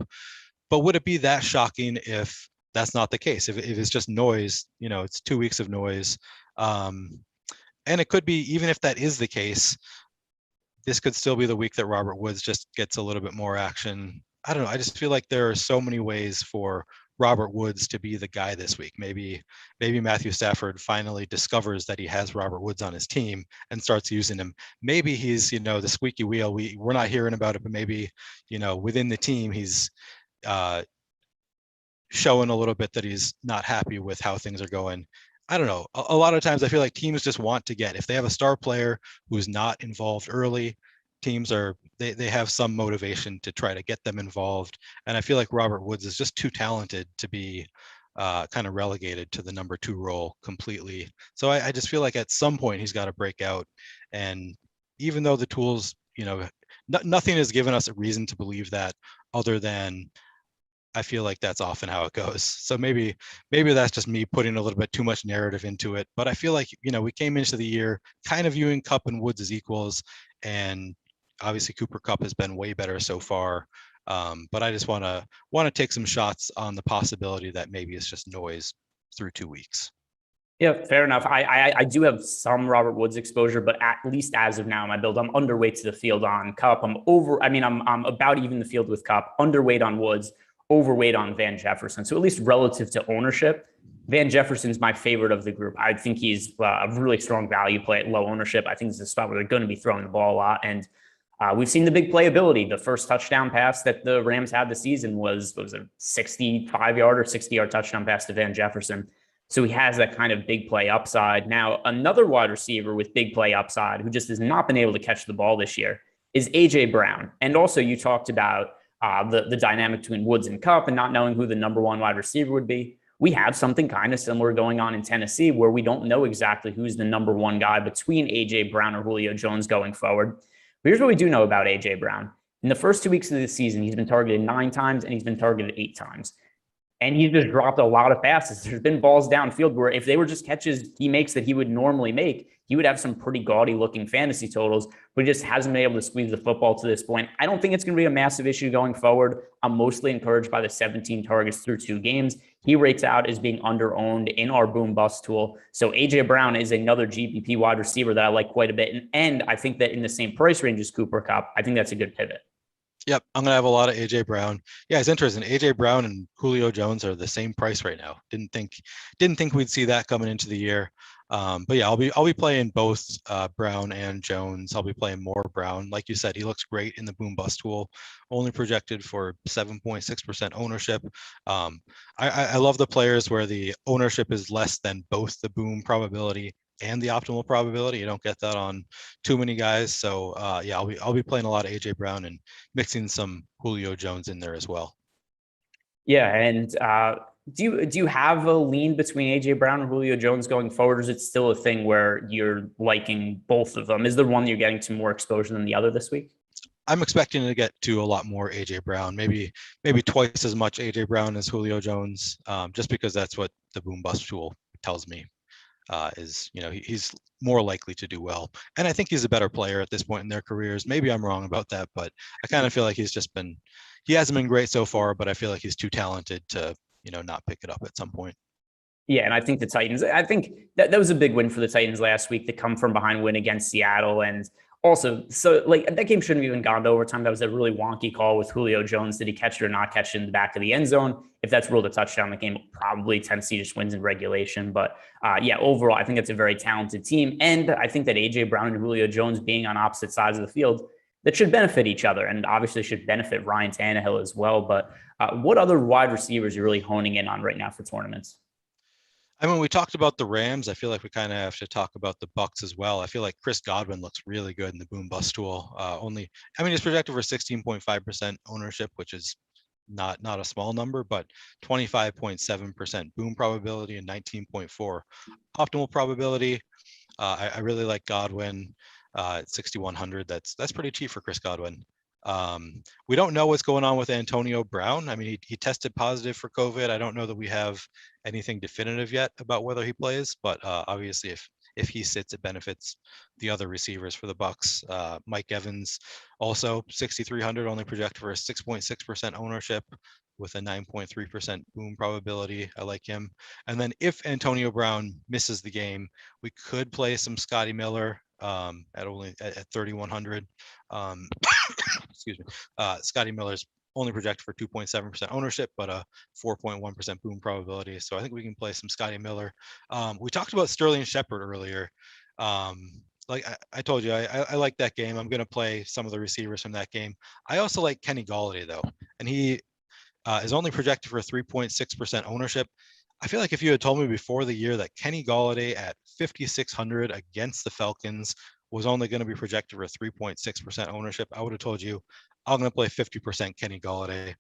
But would it be that shocking if that's not the case? If it's just noise, it's 2 weeks of noise. And it could be, even if that is the case, this could still be the week that Robert Woods just gets a little bit more action. I don't know. I just feel like there are so many ways for Robert Woods to be the guy this week. Maybe Matthew Stafford finally discovers that he has Robert Woods on his team and starts using him. Maybe he's, the squeaky wheel. We're not hearing about it, but maybe, within the team, he's showing a little bit that he's not happy with how things are going. I don't know. A lot of times I feel like teams just want to get, if they have a star player who's not involved early, teams they have some motivation to try to get them involved. And I feel like Robert Woods is just too talented to be kind of relegated to the number 2 role completely. So I just feel like at some point he's got to break out. And even though the tools, nothing has given us a reason to believe that, other than I feel like that's often how it goes. So maybe that's just me putting a little bit too much narrative into it. But I feel like, we came into the year kind of viewing Kupp and Woods as equals, and obviously Cooper Kupp has been way better so far. But I just want to take some shots on the possibility that maybe it's just noise through 2 weeks. Yeah, fair enough. I do have some Robert Woods exposure, but at least as of now in my build, I'm underweight to the field on Kupp. I'm about even the field with Kupp, underweight on Woods, overweight on Van Jefferson. So at least relative to ownership, Van Jefferson's my favorite of the group. I think he's a really strong value play at low ownership. I think it's a spot where they're going to be throwing the ball a lot. And we've seen the big playability. The first touchdown pass that the Rams had this season was a 65-yard or 60-yard touchdown pass to Van Jefferson. So he has that kind of big play upside. Now, another wide receiver with big play upside who just has not been able to catch the ball this year is A.J. Brown. And also you talked about the dynamic between Woods and Kupp and not knowing who the number one wide receiver would be. We have something kind of similar going on in Tennessee where we don't know exactly who's the number one guy between A.J. Brown or Julio Jones going forward. But here's what we do know about A.J. Brown. In the first 2 weeks of the season, he's been targeted 9 times and he's been targeted 8 times. And he's just dropped a lot of passes. There's been balls downfield where if they were just catches he makes that he would normally make, he would have some pretty gaudy looking fantasy totals, but he just hasn't been able to squeeze the football to this point. I don't think it's going to be a massive issue going forward. I'm mostly encouraged by the 17 targets through 2 games. He rates out as being under-owned in our boom bust tool. So A.J. Brown is another GPP wide receiver that I like quite a bit. And I think that in the same price range as Cooper Kupp, I think that's a good pivot. Yep, I'm gonna have a lot of A.J. Brown. Yeah, it's interesting. A.J. Brown and Julio Jones are the same price right now. Didn't think we'd see that coming into the year. But yeah, I'll be playing both Brown and Jones. I'll be playing more Brown. Like you said, he looks great in the boom bust tool. Only projected for 7.6% ownership. I love the players where the ownership is less than both the boom probability and the optimal probability. You don't get that on too many guys. So yeah, I'll be playing a lot of AJ Brown and mixing some Julio Jones in there as well. Yeah, and do you have a lean between AJ Brown and Julio Jones going forward, or is it still a thing where you're liking both of them? Is there one you're getting to more exposure than the other this week? I'm expecting to get to a lot more AJ Brown, maybe twice as much AJ Brown as Julio Jones, just because that's what the boom bust tool tells me. Is he's more likely to do well, and I think he's a better player at this point in their careers. Maybe I'm wrong about that, but I kind of feel like he hasn't been great so far, but I feel like he's too talented to not pick it up at some point. Yeah, and I think the Titans, I think that was a big win for the Titans last week, the come from behind win against Seattle. And also, so like that game shouldn't have even gone to overtime. That was a really wonky call with Julio Jones. Did he catch it or not catch it in the back of the end zone? If that's ruled a touchdown, the game probably Tennessee just wins in regulation. But yeah, overall, I think it's a very talented team. And I think that A.J. Brown and Julio Jones being on opposite sides of the field, that should benefit each other and obviously should benefit Ryan Tannehill as well. But what other wide receivers are you really honing in on right now for tournaments? I mean, we talked about the Rams. I feel like we kind of have to talk about the Bucs as well. I feel like Chris Godwin looks really good in the boom bust tool. He's projected for 16.5% ownership, which is not a small number, but 25.7% boom probability and 19.4 optimal probability. I really like Godwin at 6,100. That's pretty cheap for Chris Godwin. We don't know what's going on with Antonio Brown. I mean, he tested positive for COVID. I don't know that we have anything definitive yet about whether he plays, but obviously if he sits, it benefits the other receivers for the Bucs. Mike Evans, also 6,300, only projected for a 6.6% ownership with a 9.3% boom probability. I like him. And then if Antonio Brown misses the game, we could play some Scotty Miller at 3,100. Excuse me. Scotty Miller's only projected for 2.7% ownership, but a 4.1% boom probability. So I think we can play some Scotty Miller. We talked about Sterling Shepard earlier. Like I told you, I like that game. I'm going to play some of the receivers from that game. I also like Kenny Golladay though, and he is only projected for a 3.6% ownership. I feel like if you had told me before the year that Kenny Golladay at 5,600 against the Falcons was only going to be projected for 3.6% ownership, I would have told you I'm going to play 50% Kenny Golladay.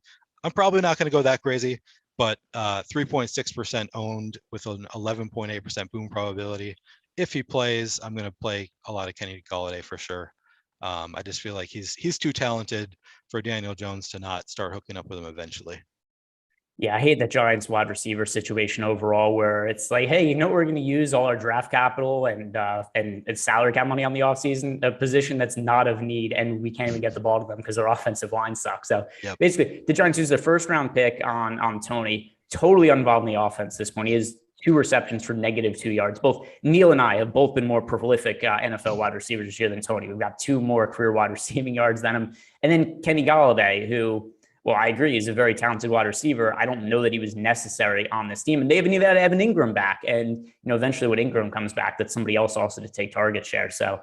I'm probably not going to go that crazy, but 3.6% owned with an 11.8% boom probability. If he plays, I'm going to play a lot of Kenny Golladay for sure. I just feel like he's too talented for Daniel Jones to not start hooking up with him eventually. Yeah, I hate the Giants wide receiver situation overall, where it's like, hey, we're going to use all our draft capital and salary cap money on the offseason, a position that's not of need, and we can't even get the ball to them because their offensive line sucks. So basically, the Giants use their first round pick on Tony, totally involved in the offense at this point. He has 2 receptions for -2 yards. Both Neil and I have both been more prolific NFL wide receivers this year than Tony. We've got 2 more career wide receiving yards than him. And then Kenny Golladay, who, well, I agree, he's a very talented wide receiver. I don't know that he was necessary on this team. And they haven't even had Evan Ingram back. And, eventually when Ingram comes back, that's somebody else also to take target share. So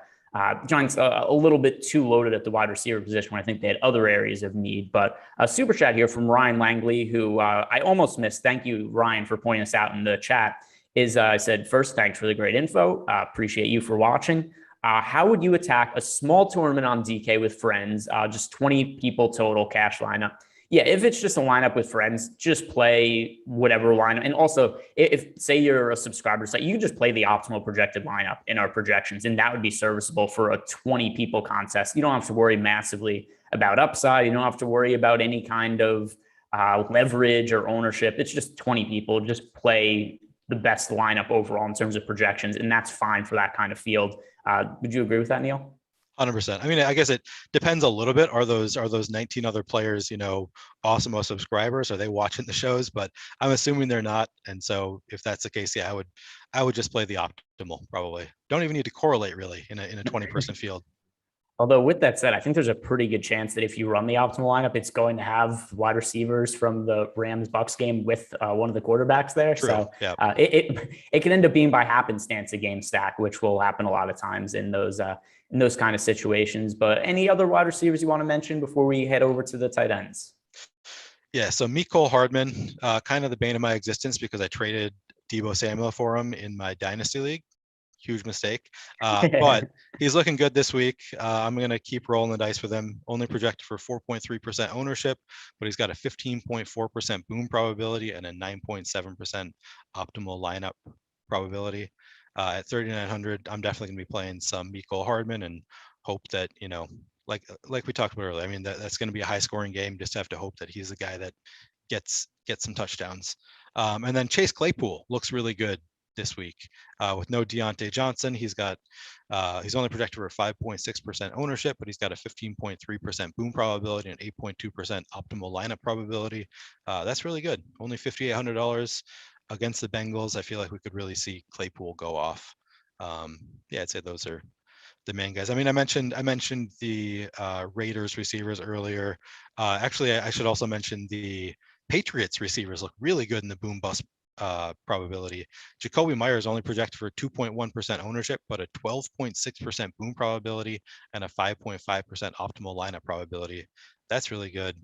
Giants a little bit too loaded at the wide receiver position when I think they had other areas of need. But a super chat here from Ryan Langley, who I almost missed. Thank you, Ryan, for pointing us out in the chat. I said, first, thanks for the great info. Appreciate you for watching. How would you attack a small tournament on DK with friends? Just 20 people total cash lineup. Yeah, if it's just a lineup with friends, just play whatever lineup. And also, if say you're a subscriber site, you can just play the optimal projected lineup in our projections, and that would be serviceable for a 20 people contest. You don't have to worry massively about upside. You don't have to worry about any kind of leverage or ownership. It's just 20 people. Just play the best lineup overall in terms of projections, and that's fine for that kind of field. Would you agree with that, Neil? 100%. I mean, I guess it depends a little bit. Are those 19 other players, Awesemo subscribers? Are they watching the shows? But I'm assuming they're not. And so if that's the case, yeah, I would just play the optimal probably. Don't even need to correlate really in a 20-person field. Although with that said, I think there's a pretty good chance that if you run the optimal lineup, it's going to have wide receivers from the Rams Bucks game with one of the quarterbacks there. True. So yeah. It can end up being by happenstance a game stack, which will happen a lot of times in those kind of situations. But any other wide receivers you want to mention before we head over to the tight ends? Yeah. So Mecole Hardman, kind of the bane of my existence because I traded Deebo Samuel for him in my dynasty league. Huge mistake, but he's looking good this week. I'm going to keep rolling the dice with him. Only projected for 4.3% ownership, but he's got a 15.4% boom probability and a 9.7% optimal lineup probability. At 3,900, I'm definitely going to be playing some Mecole Hardman and hope that, like we talked about earlier, I mean, that's going to be a high scoring game. Just have to hope that he's the guy that gets some touchdowns. And then Chase Claypool looks really good this week with no Deontay Johnson. He's only projected for 5.6% ownership, but he's got a 15.3% boom probability and 8.2% optimal lineup probability. That's really good. Only $5,800 against the Bengals. I feel like we could really see Claypool go off. Yeah, I'd say those are the main guys. I mean, I mentioned the Raiders receivers earlier. Actually, I should also mention the Patriots receivers look really good in the boom bust probability. Jacoby Myers only projected for 2.1% ownership, but a 12.6% boom probability and a 5.5% optimal lineup probability. That's really good.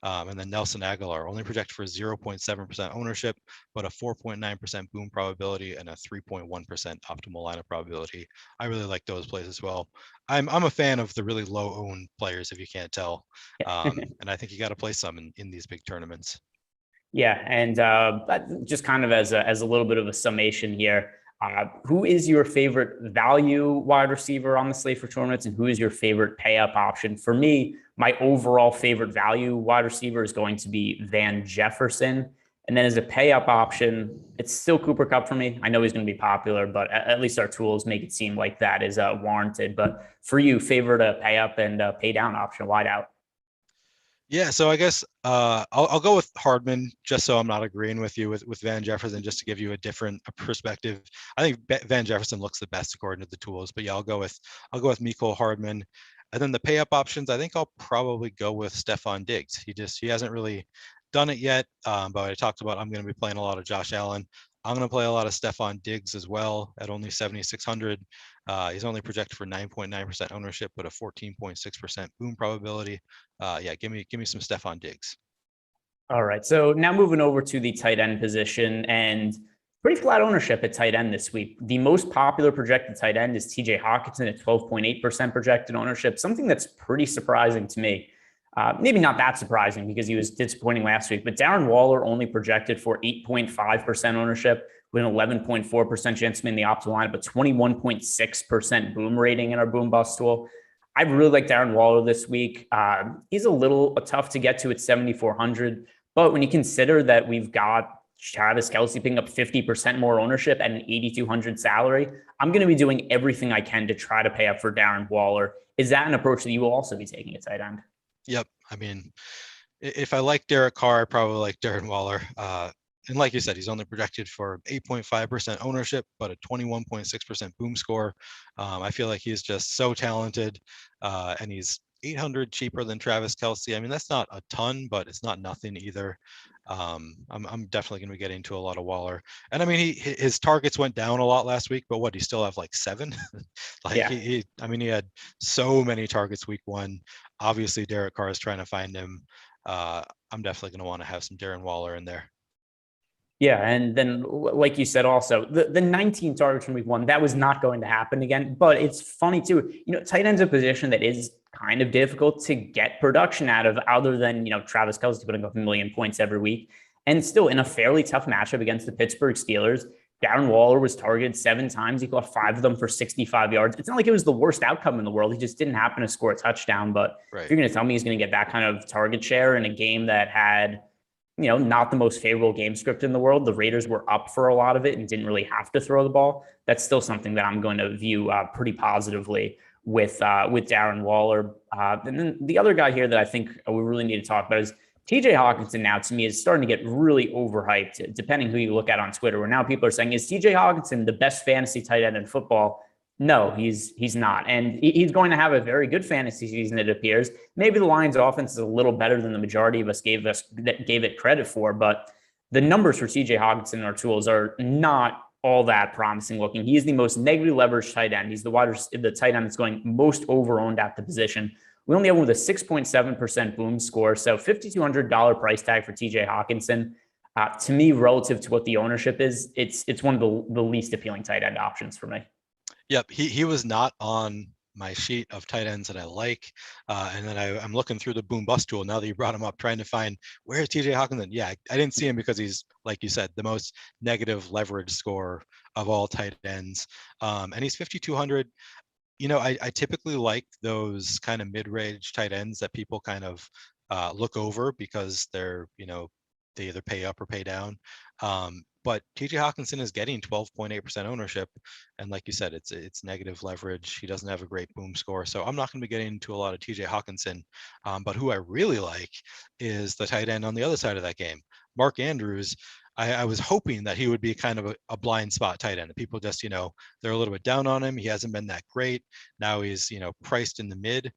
And then Nelson Aguilar only projected for 0.7% ownership, but a 4.9% boom probability and a 3.1% optimal lineup probability. I really like those plays as well. I'm a fan of the really low owned players, if you can't tell. And I think you got to play some in these big tournaments. Yeah, and just kind of as a little bit of a summation here, who is your favorite value wide receiver on the slate for tournaments, and who is your favorite pay up option? For me, my overall favorite value wide receiver is going to be Van Jefferson. And then as a pay up option, it's still Cooper Kupp for me. I know he's going to be popular, but at least our tools make it seem like that is warranted. But for you, favorite pay up and pay down option, wide out? Yeah, so I guess I'll go with Hardman just so I'm not agreeing with you with Van Jefferson, just to give you a different perspective. I think Van Jefferson looks the best according to the tools, but yeah, I'll go with Mecole Hardman. And then the pay up options, I think I'll probably go with Stefon Diggs. He hasn't really done it yet, but I talked about I'm going to be playing a lot of Josh Allen. I'm going to play a lot of Stefon Diggs as well at only 7,600. He's only projected for 9.9% ownership, but a 14.6% boom probability. Yeah, give me some Stefon Diggs. All right. So now moving over to the tight end position, and pretty flat ownership at tight end this week. The most popular projected tight end is TJ Hockenson at 12.8% projected ownership, something that's pretty surprising to me. Maybe not that surprising because he was disappointing last week, but Darren Waller only projected for 8.5% ownership with an 11.4% chance to be in the optimal lineup, but 21.6% boom rating in our boom bust tool. I really like Darren Waller this week. He's a little tough to get to at 7,400, but when you consider that we've got Travis Kelce picking up 50% more ownership at an 8,200 salary, I'm going to be doing everything I can to try to pay up for Darren Waller. Is that an approach that you will also be taking at tight end? Yep. I mean, if I like Derek Carr, I probably like Darren Waller. And like you said, he's only projected for 8.5% ownership, but a 21.6% boom score. I feel like he's just so talented, and he's 800 cheaper than Travis Kelce. I mean, that's not a ton, but it's not nothing either. I'm definitely going to be getting to a lot of Waller. And I mean, his targets went down a lot last week, but what, he still have like 7? Like yeah. He had so many targets week 1. Obviously, Derek Carr is trying to find him. I'm definitely going to want to have some Darren Waller in there. Yeah, and then like you said, also the 19 targets from week one, that was not going to happen again. But it's funny too, tight end's a position that is kind of difficult to get production out of, other than Travis Kelce putting up 1 million points every week, and still in a fairly tough matchup against the Pittsburgh Steelers. Darren Waller was targeted 7 times. He caught 5 of them for 65 yards. It's not like it was the worst outcome in the world. He just didn't happen to score a touchdown. But if Right. you're going to tell me he's going to get that kind of target share in a game that had not the most favorable game script in the world. The Raiders were up for a lot of it and didn't really have to throw the ball. That's still something that I'm going to view pretty positively with Darren Waller. And then the other guy here that I think we really need to talk about is TJ Hawkinson. Now, to me, is starting to get really overhyped, depending who you look at on Twitter, where now people are saying, is TJ Hawkinson the best fantasy tight end in football? No, he's not. And he's going to have a very good fantasy season, it appears. Maybe the Lions offense is a little better than the majority of us gave it credit for, but the numbers for TJ Hawkinson in our tools are not all that promising looking. He is the most negatively leveraged tight end. He's the tight end that's going most over-owned at the position. We only have one with a 6.7% boom score, so $5,200 price tag for TJ Hawkinson. To me, relative to what the ownership is, it's one of the least appealing tight end options for me. Yep, he was not on my sheet of tight ends that I like. And then I'm looking through the boom bust tool now that you brought him up, trying to find where's TJ Hawkinson. Yeah, I didn't see him because he's, like you said, the most negative leverage score of all tight ends. And he's 5,200. I typically like those kind of mid-range tight ends that people kind of look over because they're, they either pay up or pay down. But TJ Hawkinson is getting 12.8% ownership. And like you said, it's negative leverage. He doesn't have a great boom score. So I'm not going to be getting into a lot of TJ Hawkinson. But who I really like is the tight end on the other side of that game, Mark Andrews. I was hoping that he would be kind of a blind spot tight end. People just, they're a little bit down on him. He hasn't been that great. Now he's, priced in the mid.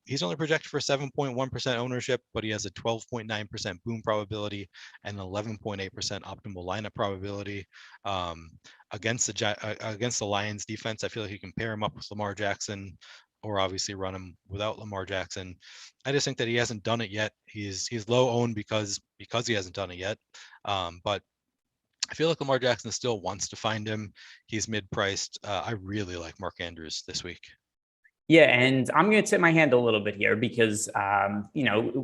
He's only projected for 7.1% ownership, but he has a 12.9% boom probability and 11.8% optimal lineup probability. Against the Lions defense, I feel like you can pair him up with Lamar Jackson, or obviously run him without Lamar Jackson. I just think that he hasn't done it yet. He's low owned because he hasn't done it yet. But I feel like Lamar Jackson still wants to find him. He's mid-priced. I really like Mark Andrews this week. Yeah, and I'm going to tip my hand a little bit here because,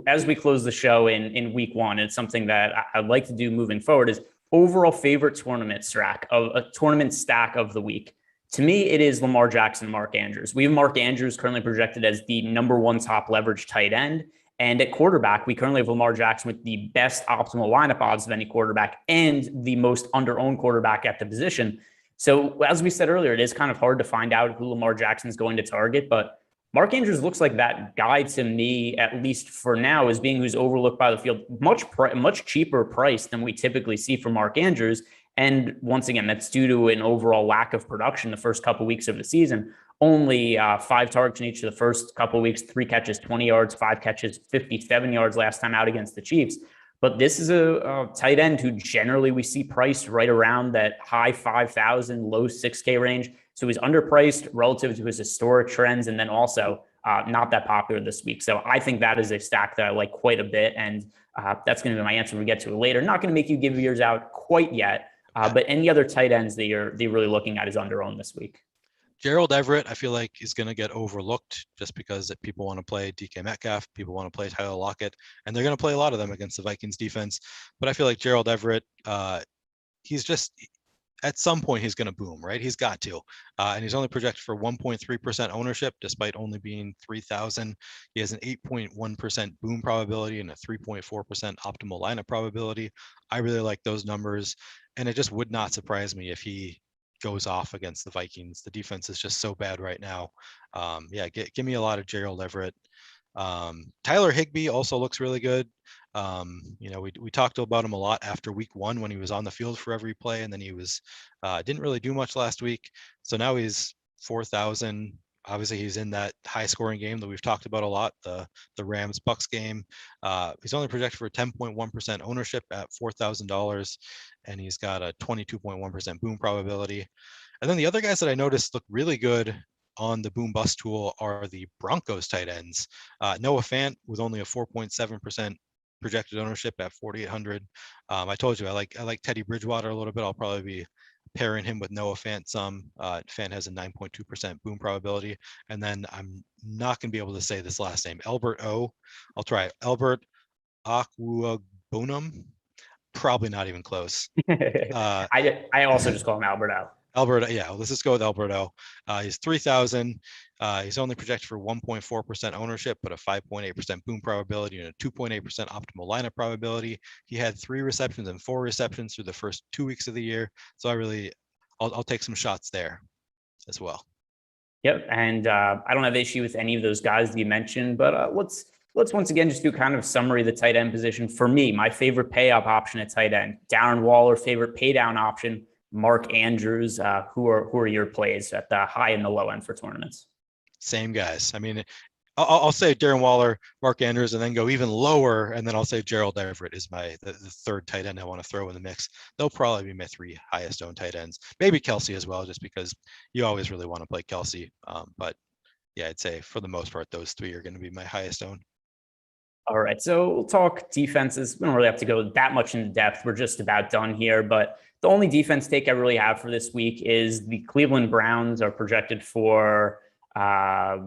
as we close the show in week one, it's something that I'd like to do moving forward is overall favorite tournament stack of the week. To me, it is Lamar Jackson, Mark Andrews. We have Mark Andrews currently projected as the number one top leverage tight end. And at quarterback, we currently have Lamar Jackson with the best optimal lineup odds of any quarterback and the most under-owned quarterback at the position. So as we said earlier, it is kind of hard to find out who Lamar Jackson is going to target, but Mark Andrews looks like that guy to me, at least for now, as being who's overlooked by the field, much cheaper price than we typically see from Mark Andrews. And once again, that's due to an overall lack of production the first couple of weeks of the season. Only 5 targets in each of the first couple of weeks, 3 catches, 20 yards, 5 catches, 57 yards last time out against the Chiefs. But this is a tight end who generally we see priced right around that high 5,000, low 6K range. So he's underpriced relative to his historic trends, and then also not that popular this week. So I think that is a stack that I like quite a bit. And that's going to be my answer when we get to it later. Not going to make you give yours out quite yet. But any other tight ends that you're really looking at is under owned this week. Gerald Everett, I feel like is going to get overlooked just because people want to play DK Metcalf, people want to play Tyler Lockett, and they're going to play a lot of them against the Vikings defense. But I feel like Gerald Everett, he's just at some point he's going to boom, right? He's got to, and he's only projected for 1.3% ownership, despite only being 3,000. He has an 8.1% boom probability and a 3.4% optimal lineup probability. I really like those numbers, and it just would not surprise me if he goes off against the Vikings. The defense is just so bad right now. Give me a lot of Gerald Everett. Tyler Higbee also looks really good. We talked about him a lot after week 1 when he was on the field for every play, and then he was didn't really do much last week. So now he's 4,000. Obviously, he's in that high-scoring game that we've talked about a lot, the Rams-Bucks game. He's only projected for 10.1% ownership at $4,000, and he's got a 22.1% boom probability. And then the other guys that I noticed look really good on the boom bust tool are the Broncos tight ends. Noah Fant with only a 4.7% projected ownership at 4,800. I told you I like Teddy Bridgewater a little bit. I'll probably be pairing him with Noah Fant some. Fant has a 9.2% boom probability. And then I'm not going to be able to say this last name. Albert O. I'll try it. Albert Aquabonum. Probably not even close. I also just call him Alberto. Alberto, yeah, let's just go with Alberto. He's 3,000. He's only projected for 1.4% ownership, but a 5.8% boom probability and a 2.8% optimal lineup probability. He had 3 receptions and 4 receptions through the first 2 weeks of the year. So I'll take some shots there as well. Yep, and I don't have issue with any of those guys that you mentioned, but let's once again just do kind of a summary of the tight end position. For me, my favorite pay up option at tight end, Darren Waller. Favorite pay down option, Mark Andrews. Who are your plays at the high and the low end for tournaments? Same guys. I mean, I'll say Darren Waller, Mark Andrews, and then go even lower, and then I'll say Gerald Everett is the third tight end I want to throw in the mix. They'll probably be my 3 highest owned tight ends. Maybe Kelsey as well, just because you always really want to play Kelsey. But yeah, I'd say for the most part, those 3 are going to be my highest owned. All right, so we'll talk defenses. We don't really have to go that much into depth. We're just about done here, but the only defense take I really have for this week is the Cleveland Browns are projected for, let's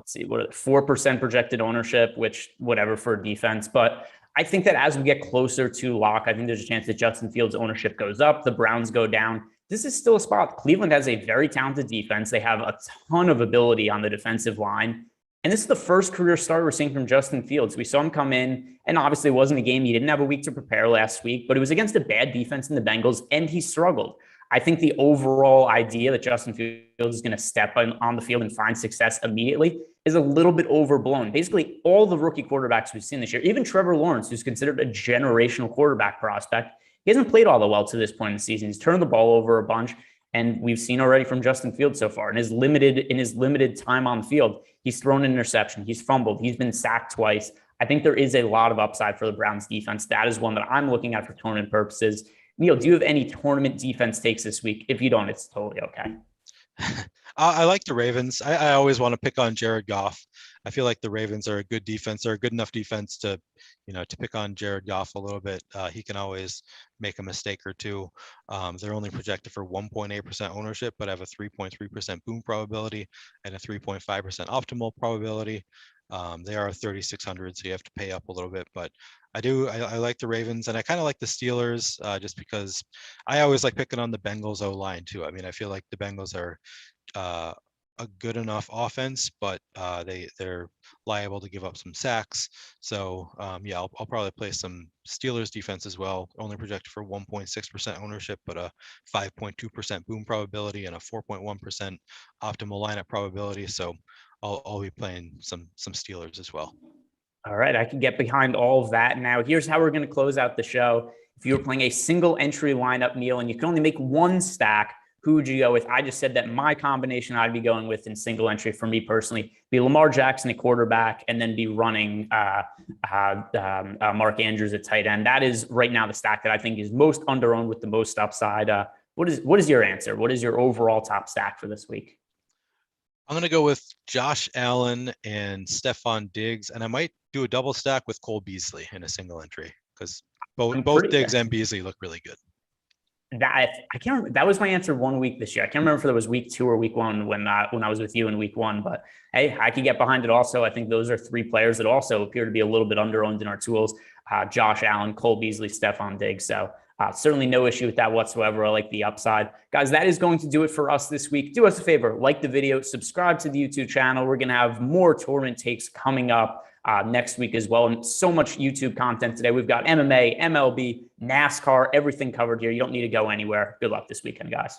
see, 4% projected ownership, which whatever for defense. But I think that as we get closer to lock, I think there's a chance that Justin Fields' ownership goes up, the Browns go down. This is still a spot. Cleveland has a very talented defense. They have a ton of ability on the defensive line. And this is the first career start we're seeing from Justin Fields. We saw him come in, and obviously it wasn't a game. He didn't have a week to prepare last week, but it was against a bad defense in the Bengals, and he struggled. I think the overall idea that Justin Fields is going to step on the field and find success immediately is a little bit overblown. Basically, all the rookie quarterbacks we've seen this year, even Trevor Lawrence, who's considered a generational quarterback prospect, he hasn't played all that well to this point in the season. He's turned the ball over a bunch. And we've seen already from Justin Fields so far in his limited time on the field, he's thrown an interception, he's fumbled, he's been sacked twice. I think there is a lot of upside for the Browns defense. That is one that I'm looking at for tournament purposes. Neil, do you have any tournament defense takes this week? If you don't, it's totally okay. I like the Ravens. I always want to pick on Jared Goff. I feel like the Ravens are a good defense. They're a good enough defense to pick on Jared Goff a little bit. He can always make a mistake or two. They're only projected for 1.8% ownership, but have a 3.3% boom probability and a 3.5% optimal probability. They are 3,600, so you have to pay up a little bit, but I like the Ravens, and I kind of like the Steelers just because I always like picking on the Bengals O-line too. I mean, I feel like the Bengals are a good enough offense, but they're liable to give up some sacks. So yeah, I'll probably play some Steelers defense as well. Only projected for 1.6% ownership, but a 5.2% boom probability and a 4.1% optimal lineup probability. So I'll be playing some Steelers as well. All right, I can get behind all of that. Now, here's how we're going to close out the show. If you were playing a single entry lineup, Neil, and you can only make one stack, who would you go with? I just said that my combination I'd be going with in single entry for me personally be Lamar Jackson at quarterback and then be running Mark Andrews at tight end. That is right now the stack that I think is most under-owned with the most upside. What is your answer? What is your overall top stack for this week? I'm going to go with Josh Allen and Stephon Diggs, and I might do a double stack with Cole Beasley in a single entry because both Diggs and Beasley look really good. I can't remember. That was my answer 1 week this year. I can't remember if it was week 2 or week 1 when I was with you in week 1. But hey, I could get behind it also. I think those are 3 players that also appear to be a little bit under-owned in our tools. Josh Allen, Cole Beasley, Stephon Diggs. So certainly no issue with that whatsoever. I like the upside. Guys, that is going to do it for us this week. Do us a favor, like the video, subscribe to the YouTube channel. We're going to have more tournament takes coming up next week as well. And so much YouTube content today. We've got MMA, MLB, NASCAR, everything covered here. You don't need to go anywhere. Good luck this weekend, guys.